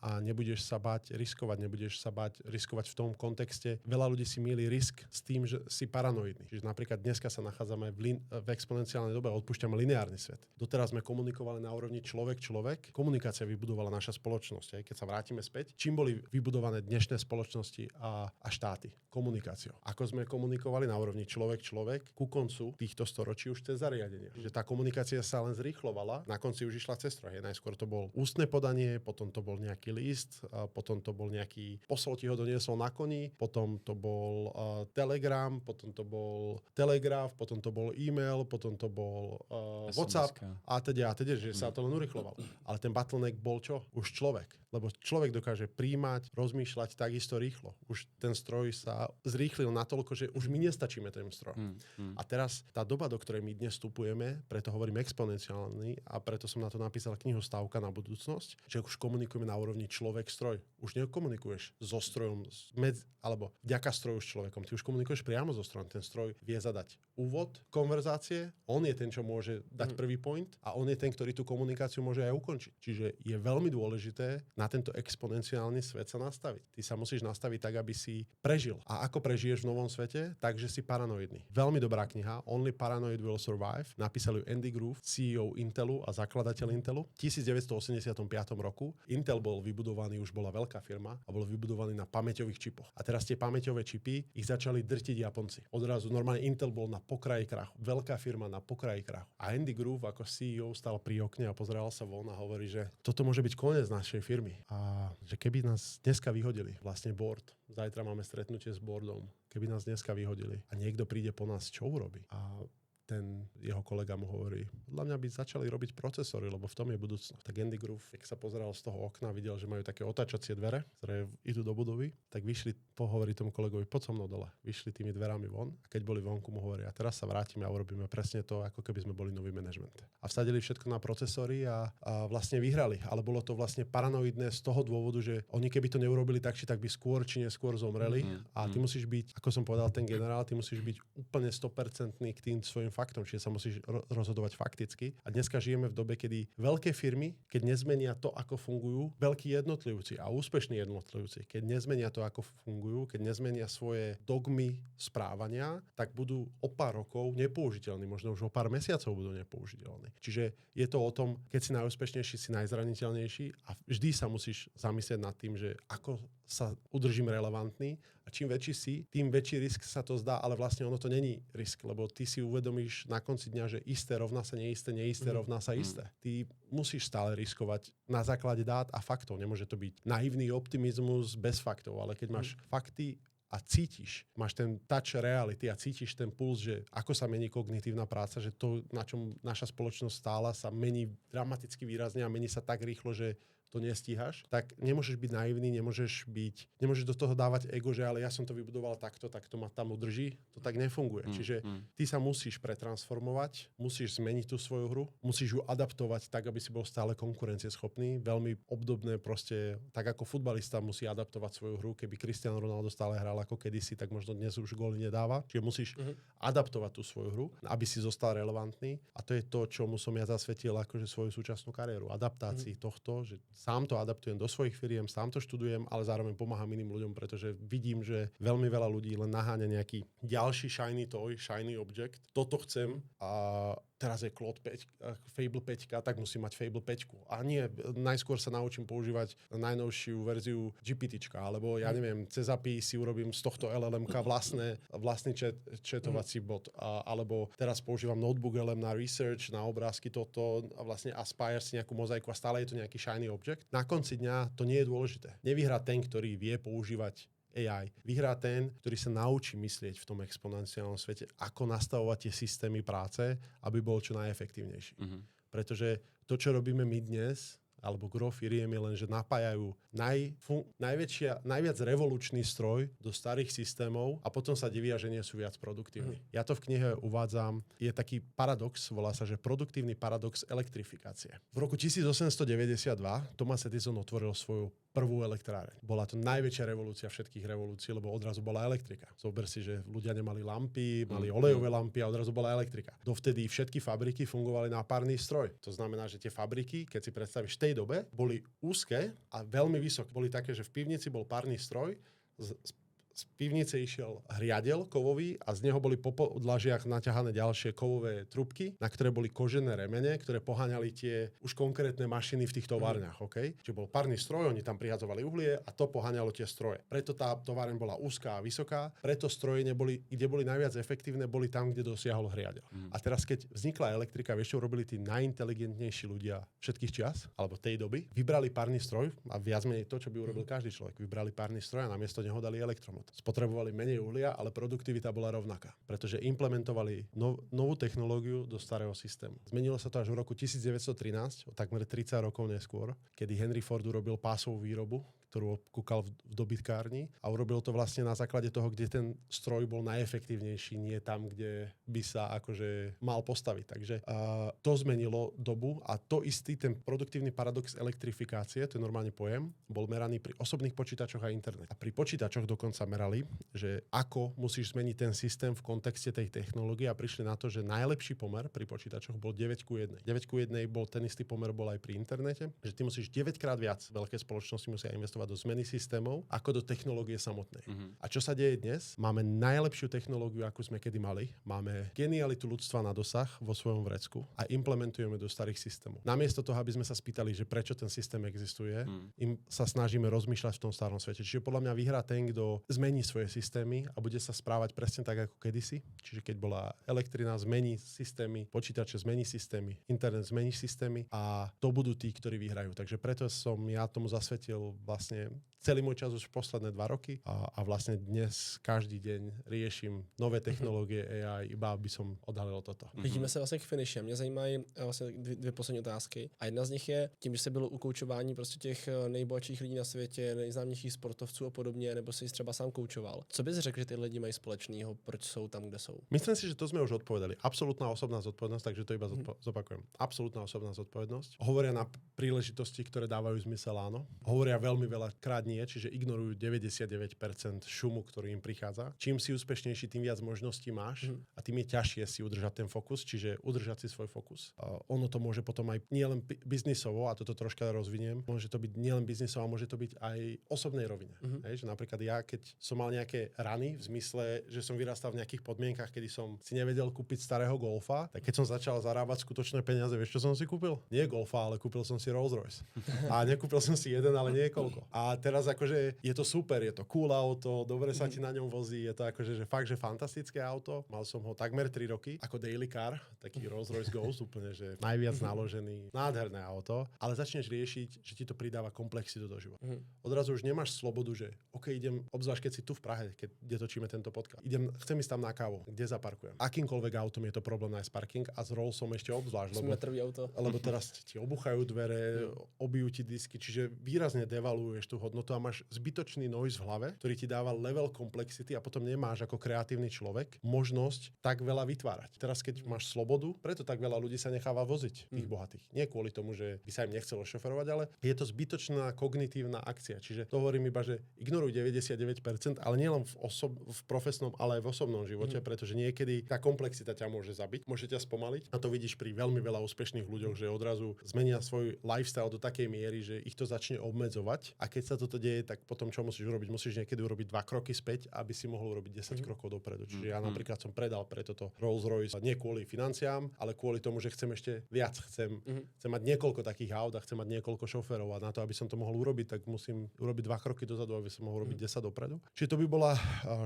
a nebudeš sa báť riskovať, nebudeš sa báť riskovať v tom kontexte. Veľa ľudí si mýli risk s tým, že si paranoidný. Čiže napríklad dneska sa nachádzame v exponenciálnej dobe a odpúšťame lineárny svet. Doteraz sme komunikovali na úrovni človek-človek. Komunikácia vybudovala naša spoločnosť. Keď sa vrátime späť, čím boli vybudované dnešné spoločnosti a štáty? Komunikáciou. Ako sme komunikovali na úrovni človek-človek, ku koncu týchto storočí už cez zariadenia. Že tá komunikácia sa len zrýchlovala, na konci už išla cez stroj. Najskôr to bol ústne podanie, potom to bol nejaký list, potom to bol nejaký posol, ti ho doniesol na koni, potom to bol telegram, potom to bol telegraf, potom to bol e-mail, potom to bol WhatsApp a teda, že sa to len urychlovalo. Ale ten bottleneck bol čo? Už človek. Lebo človek dokáže príjmať, rozmýšľať takisto rýchlo. Už ten stroj sa zrýchlil natoľko, že už my nestačíme ten stroj. A teraz tá doba, do ktorej my dnes vstupujeme, preto hovorím exponenciálny a preto som na to napísal knihu Stávka na budúcnosť, že už komunikujeme na úrovni človek-stroj. Už nekomunikuješ so strojom, alebo vďaka stroju s človekom. Ty už komunikuješ priamo so strojom. Ten stroj vie zadať úvod konverzácie, on je ten, čo môže dať prvý point a on je ten, ktorý tú komunikáciu môže aj ukončiť. Čiže je veľmi dôležité na tento exponenciálny svet sa nastaviť. Ty sa musíš nastaviť tak, aby si prežil. A ako prežiješ v novom svete? Takže si paranoidný. Veľmi dobrá kniha, Only Paranoid Will Survive. Napísal ju Andy Grove, CEO Intelu a zakladateľ Intelu. V 1985 roku Intel bol vybudovaný, už bola veľká firma a bol vybudovaný na pamäťových čipoch. A teraz tie pamäťové čipy ich začali drtiť Japonci. Odrazu normálne Intel bol na pokraji krachu. Veľká firma na pokraji krachu. A Andy Grove ako CEO stal pri okne a pozeral sa von a hovorí, že toto môže byť koniec našej firmy. A že keby nás dneska vyhodili, vlastne board, zajtra máme stretnutie s boardom, keby nás dneska vyhodili a niekto príde po nás, čo urobí? A ten jeho kolega mu hovorí, podľa mňa by začali robiť procesory, lebo v tom je budúcnosť. Tak Andy Grove, keď sa pozeral z toho okna, videl, že majú také otáčacie dvere, ktoré idú do budovy, tak vyšli, pohovorí tomu kolegovi, poď so mnou dole. Vyšli tými dverami von a keď boli vonku, mu hovorí, a teraz sa vrátime a urobíme presne to, ako keby sme boli nový manažment. A vsadili všetko na procesory a vlastne vyhrali, ale bolo to vlastne paranoidné z toho dôvodu, že oni keby to neurobili tak, či tak by skôr či neskôr zomreli a ty musíš byť, ako som povedal ten generál, ty musíš byť úplne 100% k tým svojim faktom, čiže sa musíš rozhodovať fakticky. A dneska žijeme v dobe, kedy veľké firmy, keď nezmenia to, ako fungujú, veľkí jednotlivci a úspešní jednotlivci, keď nezmenia to, ako fungujú, keď nezmenia svoje dogmy správania, tak budú o pár rokov nepoužiteľní, možno už o pár mesiacov budú nepoužiteľní. Čiže je to o tom, keď si najúspešnejší, si najzraniteľnejší a vždy sa musíš zamyslieť nad tým, že ako sa udržím relevantný a čím väčší si, tým väčší risk sa to zdá, ale vlastne ono to není risk, lebo ty si uvedomíš na konci dňa, že isté rovná sa neisté, neisté rovná sa isté. Ty musíš stále riskovať na základe dát a faktov. Nemôže to byť naivný optimizmus bez faktov, ale keď máš fakty a cítiš, máš ten touch reality a cítiš ten puls, že ako sa mení kognitívna práca, že to, na čom naša spoločnosť stála, sa mení dramaticky výrazne a mení sa tak rýchlo, že to nestíhaš, tak nemôžeš byť naivný, nemôžeš do toho dávať ego, že ale ja som to vybudoval takto, tak to ma tam udrží. To tak nefunguje. Čiže ty sa musíš pretransformovať, musíš zmeniť tú svoju hru, musíš ju adaptovať tak, aby si bol stále konkurencieschopný. Veľmi obdobné proste, tak ako futbalista musí adaptovať svoju hru. Keby Cristiano Ronaldo stále hral ako kedysi, tak možno dnes už góly nedáva. Čiže musíš adaptovať tú svoju hru, aby si zostal relevantný. A to je to, čomu som ja zasvetil akože svoju súčasnú kariéru. Adaptácii tohto, že sám to adaptujem do svojich firiem, sám to študujem, ale zároveň pomáham iným ľuďom, pretože vidím, že veľmi veľa ľudí len naháňa nejaký ďalší shiny toy, shiny object. Toto chcem a teraz je Claude 5, Fable 5, tak musím mať Fable 5. A nie, najskôr sa naučím používať najnovšiu verziu GPTčka, alebo ja neviem, cez API si urobím z tohto LLMka vlastný chatovací bot. Alebo teraz používam Notebook LM na research, na obrázky toto a vlastne Aspire si nejakú mozaiku a stále je to nejaký shiny object. Na konci dňa to nie je dôležité. Nevyhrá ten, ktorý vie používať AI. Vyhrá ten, ktorý sa naučí myslieť v tom exponenciálnom svete, ako nastavovať tie systémy práce, aby bol čo najefektívnejší. Pretože to, čo robíme my dnes, alebo gro firiem je len, že napájajú najviac revolučný stroj do starých systémov a potom sa divia, že nie sú viac produktívni. Ja to v knihe uvádzam, je taký paradox, volá sa, že produktívny paradox elektrifikácie. V roku 1892 Thomas Edison otvoril svoju prvú elektráreň. Bola to najväčšia revolúcia všetkých revolúcií, lebo odrazu bola elektrika. Zober si, že ľudia nemali lampy, mali olejové lampy a odrazu bola elektrika. Dovtedy všetky fabriky fungovali na párny stroj. To znamená, že tie fabriky, keď si predstavíš v tej dobe, boli úzke a veľmi vysoké. Boli také, že v pivnici bol párny stroj, z pivnice išiel hriadel kovový a z neho boli po podlažiach naťahané ďalšie kovové trubky, na ktoré boli kožené remene, ktoré poháňali tie už konkrétne mašiny v tých továrniach. Okay? Čiže bol párny stroj, oni tam prihadzovali uhlie a to poháňalo tie stroje. Preto tá továreň bola úzká a vysoká, preto stroje neboli, kde boli najviac efektívne, boli tam, kde dosiahol hriadel. A teraz, keď vznikla elektrika, vieš, čo robili tí najinteligentnejší ľudia všetkých čias, alebo tej doby, vybrali párny stroj a viac menej to, čo by urobil každý človek. Vybrali párny stroj a namiesto neho dali elektromotor. Spotrebovali menej uhlia, ale produktivita bola rovnaká, pretože implementovali novú technológiu do starého systému. Zmenilo sa to až v roku 1913, o takmer 30 rokov neskôr, kedy Henry Ford urobil pásovú výrobu, ktorú kúkal v dobytkárni a urobil to vlastne na základe toho, kde ten stroj bol najefektívnejší, nie tam, kde by sa akože mal postaviť. Takže to zmenilo dobu a to istý ten produktívny paradox elektrifikácie, to je normálne pojem, bol meraný pri osobných počítačoch a internete. A pri počítačoch dokonca merali, že ako musíš zmeniť ten systém v kontexte tej technológie a prišli na to, že najlepší pomer pri počítačoch bol 9:1. 9:1 bol ten istý pomer bol aj pri internete, že ty musíš 9 krát viac, veľké spoločnosti musia investovať do zmeny systémov, ako do technológie samotnej. A čo sa deje dnes? Máme najlepšiu technológiu, akú sme kedy mali. Máme genialitu ľudstva na dosah vo svojom vrecku a implementujeme do starých systémov. Namiesto toho, aby sme sa spýtali, že prečo ten systém existuje, im sa snažíme rozmýšľať v tom starom svete. Čiže podľa mňa vyhrá ten, kto zmení svoje systémy a bude sa správať presne tak, ako kedysi. Čiže keď bola elektrina, zmení systémy, počítače zmení systémy, internet zmení systémy a to budú tí, ktorí vyhrajú. Takže preto som ja tomu zasvetil vlastne celý môj čas už posledné 2 roky a vlastne dnes každý deň riešim nové technológie AI, iba aby som odhalil toto. Vidíme se vlastně k finishem. Mě zajímají vlastně dvě poslední otázky. A jedna z nich je, tím, že jsi byl u koučování prostě těch nejbohatších lidí na světě, nejznámějších sportovců a podobně, nebo jsi třeba sám koučoval. Co bys řekl, že ty lidi mají společného, proč jsou tam, kde jsou? Myslím si, že to sme už odpovedali. Absolútna osobná zodpovednosť, takže to iba zopakujem. Absolútna osobná zodpovednosť. Hovoria na príležitosti, ktoré dávajú zmysel, áno. Hovoria veľmi veľakrát nie, čiže ignorujú 99% šumu, ktorý im prichádza. Čím si úspešnejší, tým viac možností máš a tým je ťažšie si udržať ten fokus, čiže udržať si svoj fokus. Ono to môže potom aj nielen biznisovo, a toto troška rozviniem, môže to byť nielen biznisovo, môže to byť aj osobnej rovine. Hej, že napríklad ja, keď som mal nejaké rany v zmysle, že som vyrastal v nejakých podmienkach, kedy som si nevedel kúpiť starého Golfa, tak keď som začal zarábať skutočné peniaze, vieš, čo som si kúpil? Nie Golfa, ale kúpil som si Rolls Royce. A nekúpil som si jeden, ale niekoľko. A teraz akože je to super, je to cool auto, dobre sa ti na ňom vozí, je to akože že fakt, že fantastické auto. Mal som ho takmer 3 roky ako daily car, taký Rolls Royce Ghost, úplne, že najviac naložený, nádherné auto, ale začneš riešiť, že ti to pridáva komplexitu do života. Odrazu už nemáš slobodu, že OK, idem, obzvlášť keď si tu v Prahe, kde točíme tento podcast. Chcem ísť tam na kávu, kde zaparkujem. Akýmkoľvek autom je to problém nájsť parking a s Rollsom ešte obzvlášť, Metrový auto. lebo teraz ti obuchajú dvere, obijú ti disky, čiže výrazne devalujú negeneruješ tú hodnotu a máš zbytočný noise v hlave, ktorý ti dáva level komplexity a potom nemáš ako kreatívny človek možnosť tak veľa vytvárať. Teraz keď máš slobodu, preto tak veľa ľudí sa necháva voziť, tých bohatých. Nie kvôli tomu, že by sa im nechcelo šoferovať, ale je to zbytočná kognitívna akcia. Čiže to hovorím iba, že ignoruj 99%, ale nielen v profesnom, ale aj v osobnom živote, pretože niekedy tá komplexita ťa môže zabiť, môže ťa spomaliť. A to vidíš pri veľmi veľa úspešných ľuďoch, že odrazu zmenia svoj lifestyle do takej miery, že ich to začne obmedzovať. A keď sa toto deje, tak potom čo musíš urobiť? Musíš niekedy urobiť 2 kroky späť, aby si mohol urobiť 10 krokov dopredu. Čiže ja napríklad som predal pre toto Rolls-Royce nie kvôli financiám, ale kvôli tomu, že chcem ešte viac. Chcem mať niekoľko takých aut a chcem mať niekoľko šoférov a na to, aby som to mohol urobiť, tak musím urobiť 2 kroky dozadu, aby som mohol robiť 10 dopredu. Čiže to by bola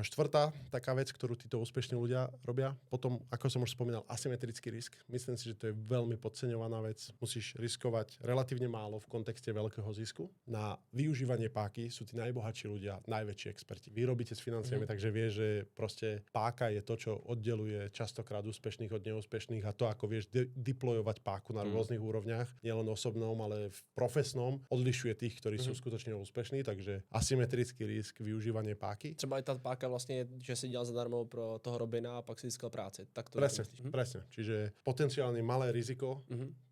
štvrtá taká vec, ktorú títo úspešní ľudia robia. Potom, ako som už spomínal, asymetrický risk. Myslím si, že to je veľmi podceňovaná vec. Musíš riskovať relatívne málo v kontexte veľkého zisku. Na využívanie páky sú tí najbohatší ľudia, najväčší experti. Vy robíte s financiami, takže vieš, že proste páka je to, čo oddeluje častokrát úspešných od neúspešných a to, ako vieš deployovať páku na rôznych úrovniach, nielen osobnom, ale v profesnom, odlišuje tých, ktorí sú skutočne úspešní, takže asymetrický risk, využívanie páky. Třeba i ta páka vlastně, že si dělal zadarmo pro toho Robina a pak si získal práci. Tak to Presne. Čiže potenciálne malé riziko,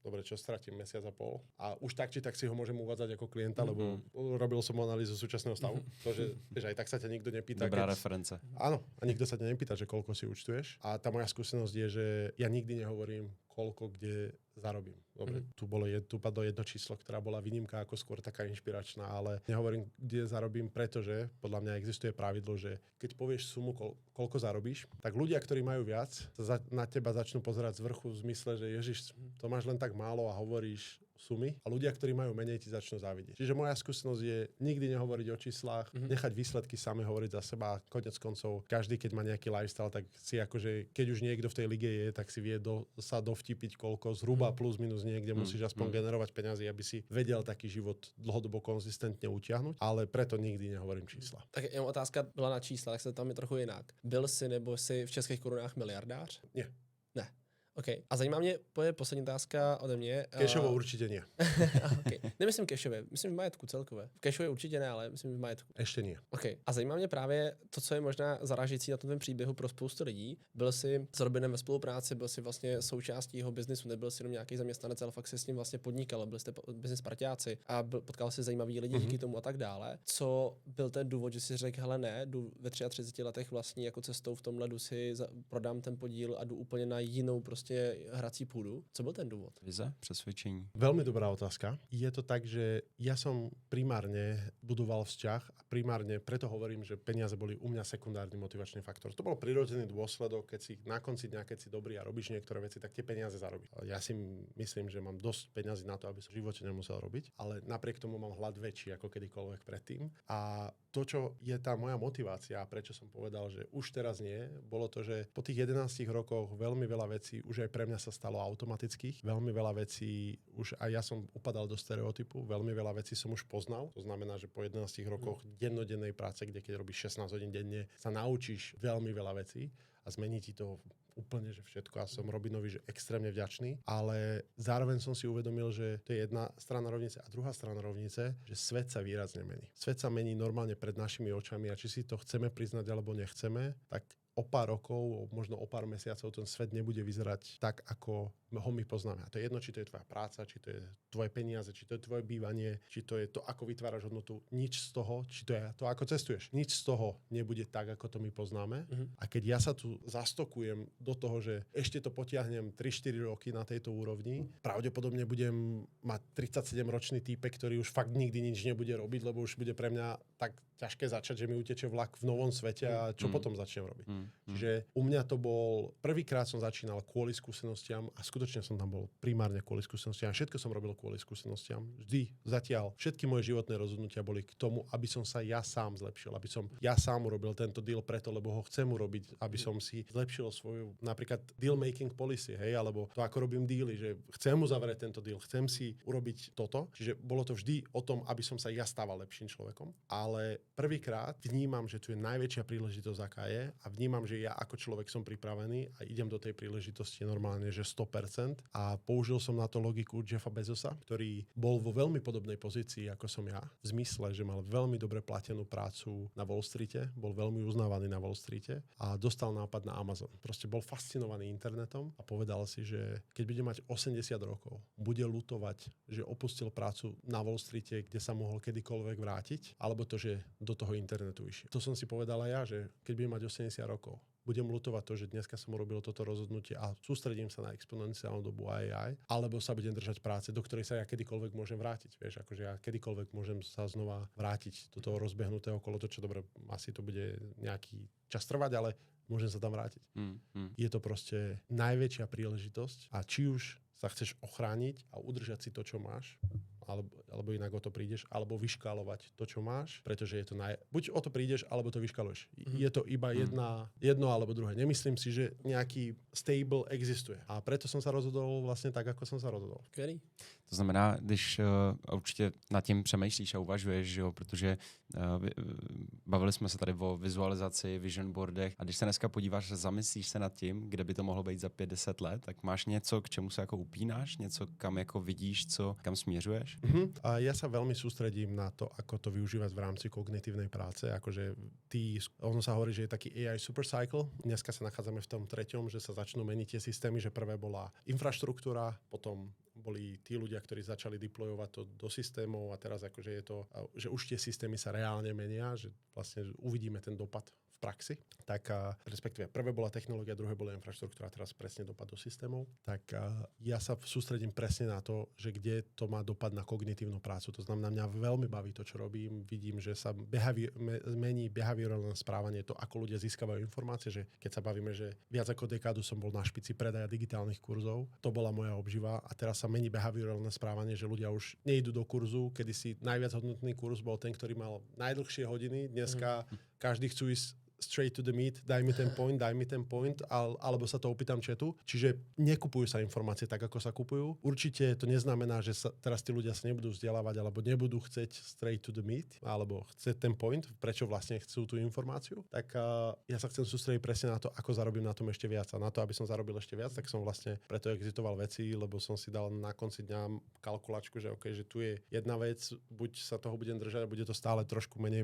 dobre, čo stratím mesiac a pol. A už tak, či tak si ho môžem uvádzať ako klienta, lebo robil som analýzu súčasného stavu. To, že aj tak sa ťa nikto nepýta. Dobrá reference. Áno, a nikto sa ťa nepýta, že koľko si účtuješ. A tá moja skúsenosť je, že ja nikdy nehovorím, koľko kde zarobím. Dobre, tu padlo jedno číslo, ktorá bola výnimka ako skôr taká inšpiračná, ale nehovorím, kde zarobím, pretože podľa mňa existuje pravidlo, že keď povieš sumu, koľko zarobíš, tak ľudia, ktorí majú viac, sa na teba začnú pozerať z vrchu v zmysle, že Ježiš, to máš len tak málo a hovoríš sumy a ľudia, ktorí majú menej, ti začnú závidieť. Čiže moja skúsenosť je nikdy nehovoriť o číslach, nechať výsledky same hovoriť za seba. Koniec koncov, každý, keď má nejaký lifestyle, tak si akože, keď už niekto v tej lige je, tak si vie sa dovtipiť koľko, zhruba plus minus niekde musíš aspoň generovať peniazy, aby si vedel taký život dlhodobo konzistentne utiahnuť, ale preto nikdy nehovorím čísla. Tak jenom otázka byla na čísla, tak se tam je trochu jinak. Byl jsi nebo jsi v českých korunách miliardář? Nie. Ne. OK. A zajímá mě, poslední otázka ode mě. Cashovo určite nie. Okay. Nemyslím cashově, myslím v majetku celkové. V cashově určitě ne, ale myslím v majetku. Ešte nie. OK. A zajímá mě právě to, co je možná zarážející na tom tvém příběhu pro spoustu lidí. Byl jsi s Robinem ve spolupráci, byl jsi vlastně součástí jeho biznisu, nebyl jsi jenom nějaký zaměstnanec, ale fakt si s ním vlastně podnikal, byl jste business parťáci a potkal si zajímavý lidi díky tomu a tak dále. Co byl ten důvod, že si řekl, hele ne, jdu ve 33 letech vlastně jako cestou v tomhle, jdu si prodám ten podíl a jdu úplně na jinou prostě hrací půdu. Co byl ten důvod? Vize, přesvědčení. Veľmi dobrá otázka. Je to tak, že ja som primárne budoval vzťah a primárne preto hovorím, že peniaze boli u mňa sekundárny motivačný faktor. To bol prirodzený dôsledok, keď si na konci dňa, keď si dobrý a robíš niektoré veci, tak tie peniaze zarobíš. Ja si myslím, že mám dosť peniazy na to, aby som v živote nemusel robiť, ale napriek tomu mám hlad väčší ako kedykoľvek predtým. A to, čo je tá moja motivácia, a prečo som povedal, že už teraz nie, bolo to, že po tých 11 rokoch veľmi veľa vecí už aj pre mňa sa stalo automatických. Veľmi veľa vecí, už aj ja som upadal do stereotypu, veľmi veľa vecí som už poznal. To znamená, že po 11 rokoch dennodennej práce, kde keď robíš 16 hodín denne, sa naučíš veľmi veľa vecí a zmení ti to úplne, že všetko. A som Robinovi, že extrémne vďačný, ale zároveň som si uvedomil, že to je jedna strana rovnice a druhá strana rovnice, že svet sa výrazne mení. Svet sa mení normálne pred našimi očami a či si to chceme priznať alebo nechceme, tak o pár rokov, možno o pár mesiacov ten svet nebude vyzerať tak, ako ho my poznáme. A to je jedno, či to je tvoja práca, či to je tvoje peniaze, či to je tvoje bývanie, či to je to, ako vytváraš hodnotu. Nič z toho, či to je to, ako cestuješ. Nič z toho nebude tak, ako to my poznáme. A keď ja sa tu zastokujem do toho, že ešte to potiahnem 3-4 roky na tejto úrovni, pravdepodobne budem mať 37-ročný týpek, ktorý už fakt nikdy nič nebude robiť, lebo už bude pre mňa tak ťažké začať, že mi uteče vlak v novom svete a čo potom začnem robiť. Čiže u mňa to bol, prvýkrát som začínal kvôli skúsenostiam a skutočne som tam bol primárne kvôli skúsenostiam. Všetko som robil kvôli skúsenostiam. Vždy, zatiaľ, všetky moje životné rozhodnutia boli k tomu, aby som sa ja sám zlepšil, aby som ja sám urobil tento deal preto, lebo ho chcem urobiť, aby som si zlepšil svoju napríklad deal making policy, hej, alebo to, ako robím deally, že chcem uzavrieť tento deal, chcem si urobiť toto. Čiže bolo to vždy o tom, aby som sa ja stával lepším človekom, ale prvýkrát vnímam, že tu je najväčšia príležitosť, aká je, a vnímam, vnímam, že ja ako človek som pripravený a idem do tej príležitosti normálne, že 100%. A použil som na to logiku Jeffa Bezosa, ktorý bol vo veľmi podobnej pozícii, ako som ja. V zmysle, že mal veľmi dobre platenú prácu na Wall Streete, bol veľmi uznávaný na Wall Streete a dostal nápad na Amazon. Proste bol fascinovaný internetom a povedal si, že keď bude mať 80 rokov, bude ľutovať, že opustil prácu na Wall Streete, kde sa mohol kedykoľvek vrátiť, alebo to, že do toho internetu išiel. To som si povedal aj ja, že keď budem mať 80 rokov, budem ľutovať to, že dneska som urobil toto rozhodnutie a sústredím sa na exponenciálnu dobu AI, alebo sa budem držať práce, do ktorej sa ja kedykoľvek môžem vrátiť. Vieš, akože ja kedykoľvek môžem sa znova vrátiť do toho rozbehnutého kolotoča. Dobre, asi to bude nejaký čas trvať, ale môžem sa tam vrátiť. Je to proste najväčšia príležitosť a či už sa chceš ochrániť a udržať si to, čo máš, alebo inak o to prídeš, alebo vyškálovať to, čo máš, pretože je to buď o to prídeš, alebo to vyškáluješ. Je to iba jedno alebo druhé. Nemyslím si, že nejaký stable existuje. A preto som sa rozhodol vlastne tak, ako som sa rozhodol. Skvělý. To znamená, když určitě nad tím přemýšlíš a uvažuješ, že jo, protože bavili jsme se tady o vizualizaci, vision boardech a když se dneska podíváš a zamyslíš se nad tím, kde by to mohlo být za 5-10 let, tak máš něco, k čemu se jako upínáš, něco, kam jako vidíš, kam směřuješ? A ja sa veľmi sústredím na to, ako to využívať v rámci kognitívnej práce. Akože ono sa hovorí, že je taký AI super cycle. Dneska sa nachádzame v tom treťom, že sa začnú meniť tie systémy, že prvé bola infraštruktúra, potom boli tí ľudia, ktorí začali deployovať to do systémov a teraz akože je to, že už tie systémy sa reálne menia, že vlastne uvidíme ten dopad v praxi. Tak respektíve prvé bola technológia, druhé bola infraštruktúra, teraz presne dopad do systémov. Tak ja sa sústredím presne na to, že kde to má dopad na kognitívnu prácu. To znamená, mňa veľmi baví to, čo robím. Vidím, že sa mení behaviorálne správanie, to, ako ľudia získavajú informácie, že keď sa bavíme, že viac ako dekádu som bol na špici predaja digitálnych kurzov, to bola moja obživa a teraz sa mení behaviorálne správanie, že ľudia už nejdú do kurzu, kedysi najviac hodnotný kurz bol ten, ktorý mal najdlhšie hodiny. Dneska každý chcú ísť straight to the meat, daj mi ten point, alebo sa to opýtam chatu. Čiže nekupujú sa informácie tak, ako sa kupujú. Určite to neznamená, že teraz tí ľudia sa nebudú vzdelávať, alebo nebudú chceť straight to the meat, alebo chceť ten point, prečo vlastne chcú tú informáciu. Tak ja sa chcem sústrediť presne na to, ako zarobím na tom ešte viac. A na to, aby som zarobil ešte viac, tak som vlastne preto exitoval veci, lebo som si dal na konci dňa kalkulačku, že OK, že tu je jedna vec, buď sa toho budem držať, bude to stále trošku menej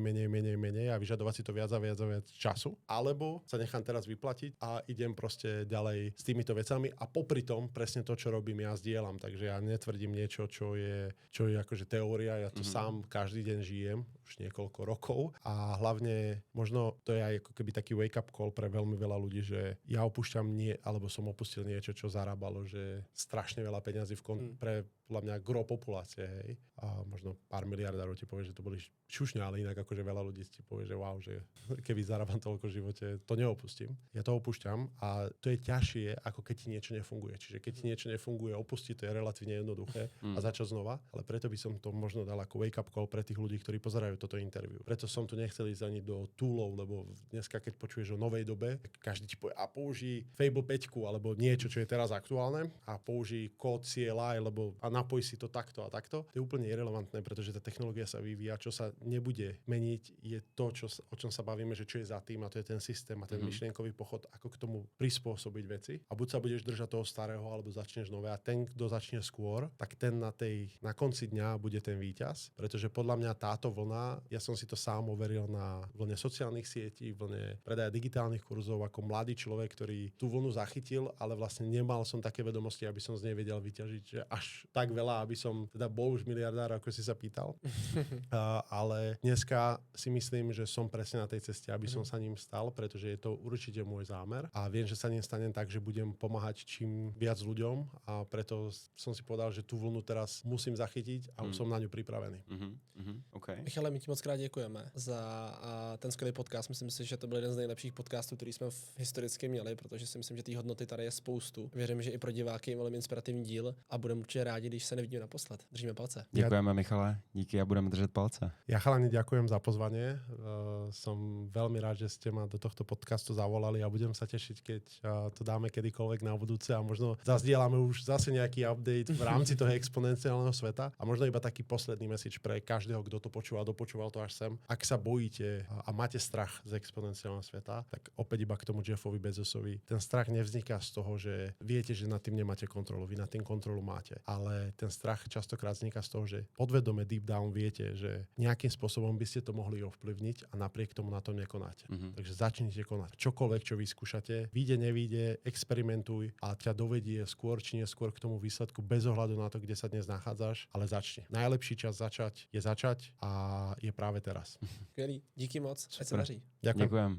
a vyžadovať si to viac a viac času, alebo sa nechám teraz vyplatiť a idem proste ďalej s týmito vecami a popri tom presne to, čo robím, ja zdieľam. Takže ja netvrdím niečo, čo je akože teória, ja to sám každý deň žijem už niekoľko rokov a hlavne možno to je aj ako keby taký wake-up call pre veľmi veľa ľudí, že ja opúšťam alebo som opustil niečo, čo zarábalo, že strašne veľa peňazí pre podľa mňa gro populácie, hej. A možno pár miliardárov ti povie, že to boli šušňa, ale inak akože veľa ľudí ti povie, že wow, že keby zarábam toľko v živote, to neopustím. Ja to opúšťam a to je ťažšie, ako keď ti niečo nefunguje. Čiže keď ti niečo nefunguje, opustiť to je relatívne jednoduché a začať znova, ale preto by som to možno dal ako wake-up call pre tých ľudí, ktorí pozerajú toto interview. Preto som tu nechcel ísť ani do toolov, lebo dneska, keď počuješ o novej dobe, každý ti povie a použij Fable 5 alebo niečo, čo je teraz aktuálne a použij kód CLI, lebo a napoj si to takto a takto. To je úplne irelevantné, pretože tá technológia sa vyvíja, čo sa nebude meniť, je to, o čom sa bavíme, že čo je za tým a to je ten systém a ten myšlienkový pochod, ako k tomu prispôsobiť veci. A buď sa budeš držať toho starého, alebo začneš nové a ten, kto začne skôr, tak ten na konci dňa bude ten víťaz, pretože podľa mňa táto vlna, ja som si to sám overil na vlne sociálnych sietí, vlne predaja digitálnych kurzov ako mladý človek, ktorý tú vlnu zachytil, ale vlastne nemal som také vedomosti, aby som z nej vedel vyťažiť, že až tak veľa, aby som teda bol už miliardár, ako si sa pýtal. Ale dneska si myslím, že som presne na tej ceste, aby som sa ním stal, pretože je to určite môj zámer a viem, že sa ním stanem tak, že budem pomáhať čím viac ľuďom a preto som si povedal, že tú vlnu teraz musím zachytiť a už som na ňu pripravený. Okay. Michale, my ti moc krát děkujeme za ten skvělý podcast. Myslím si, že to byl jeden z nejlepších podcastů, který jsme historicky měli, protože si myslím, že té hodnoty tady je spoustu. Věřím, že i pro diváky je velmi inspirativní díl a budeme určitě rádi, když se nevidíme naposled. Držíme palce. Ďakujeme, Michale. Díky a budeme držať palce. Ja chalani ďakujem za pozvanie. Som veľmi rád, že ste ma do tohto podcastu zavolali a budem sa tešiť, keď to dáme kedykoľvek na budúce a možno zazdielame už zase nejaký update v rámci toho exponenciálneho sveta a možno iba taký posledný message pre každého, kto to počúva do dopočúval to až sem. Ak sa bojíte a máte strach z exponenciálneho sveta, tak opäť iba k tomu Jeffovi Bezosovi. Ten strach nevzniká z toho, že viete, že nad tým nemáte kontrolu. Vy nad tým kontrolu máte. Ale ten strach častokrát vzniká z toho, že podvedome deep down viete, že nejakým spôsobom by ste to mohli ovplyvniť a napriek tomu na to nekonáte. Takže začnite konať. Čokoľvek, čo vyskúšate, vyjde, nevyjde, experimentuj a ťa dovedie skôr či neskôr k tomu výsledku bez ohľadu na to, kde sa dnes nachádzaš, ale začni. Najlepší čas začať je začať a je práve teraz. Skvělý. Díky moc. Ať se daří. Ďakujem. Děkujem.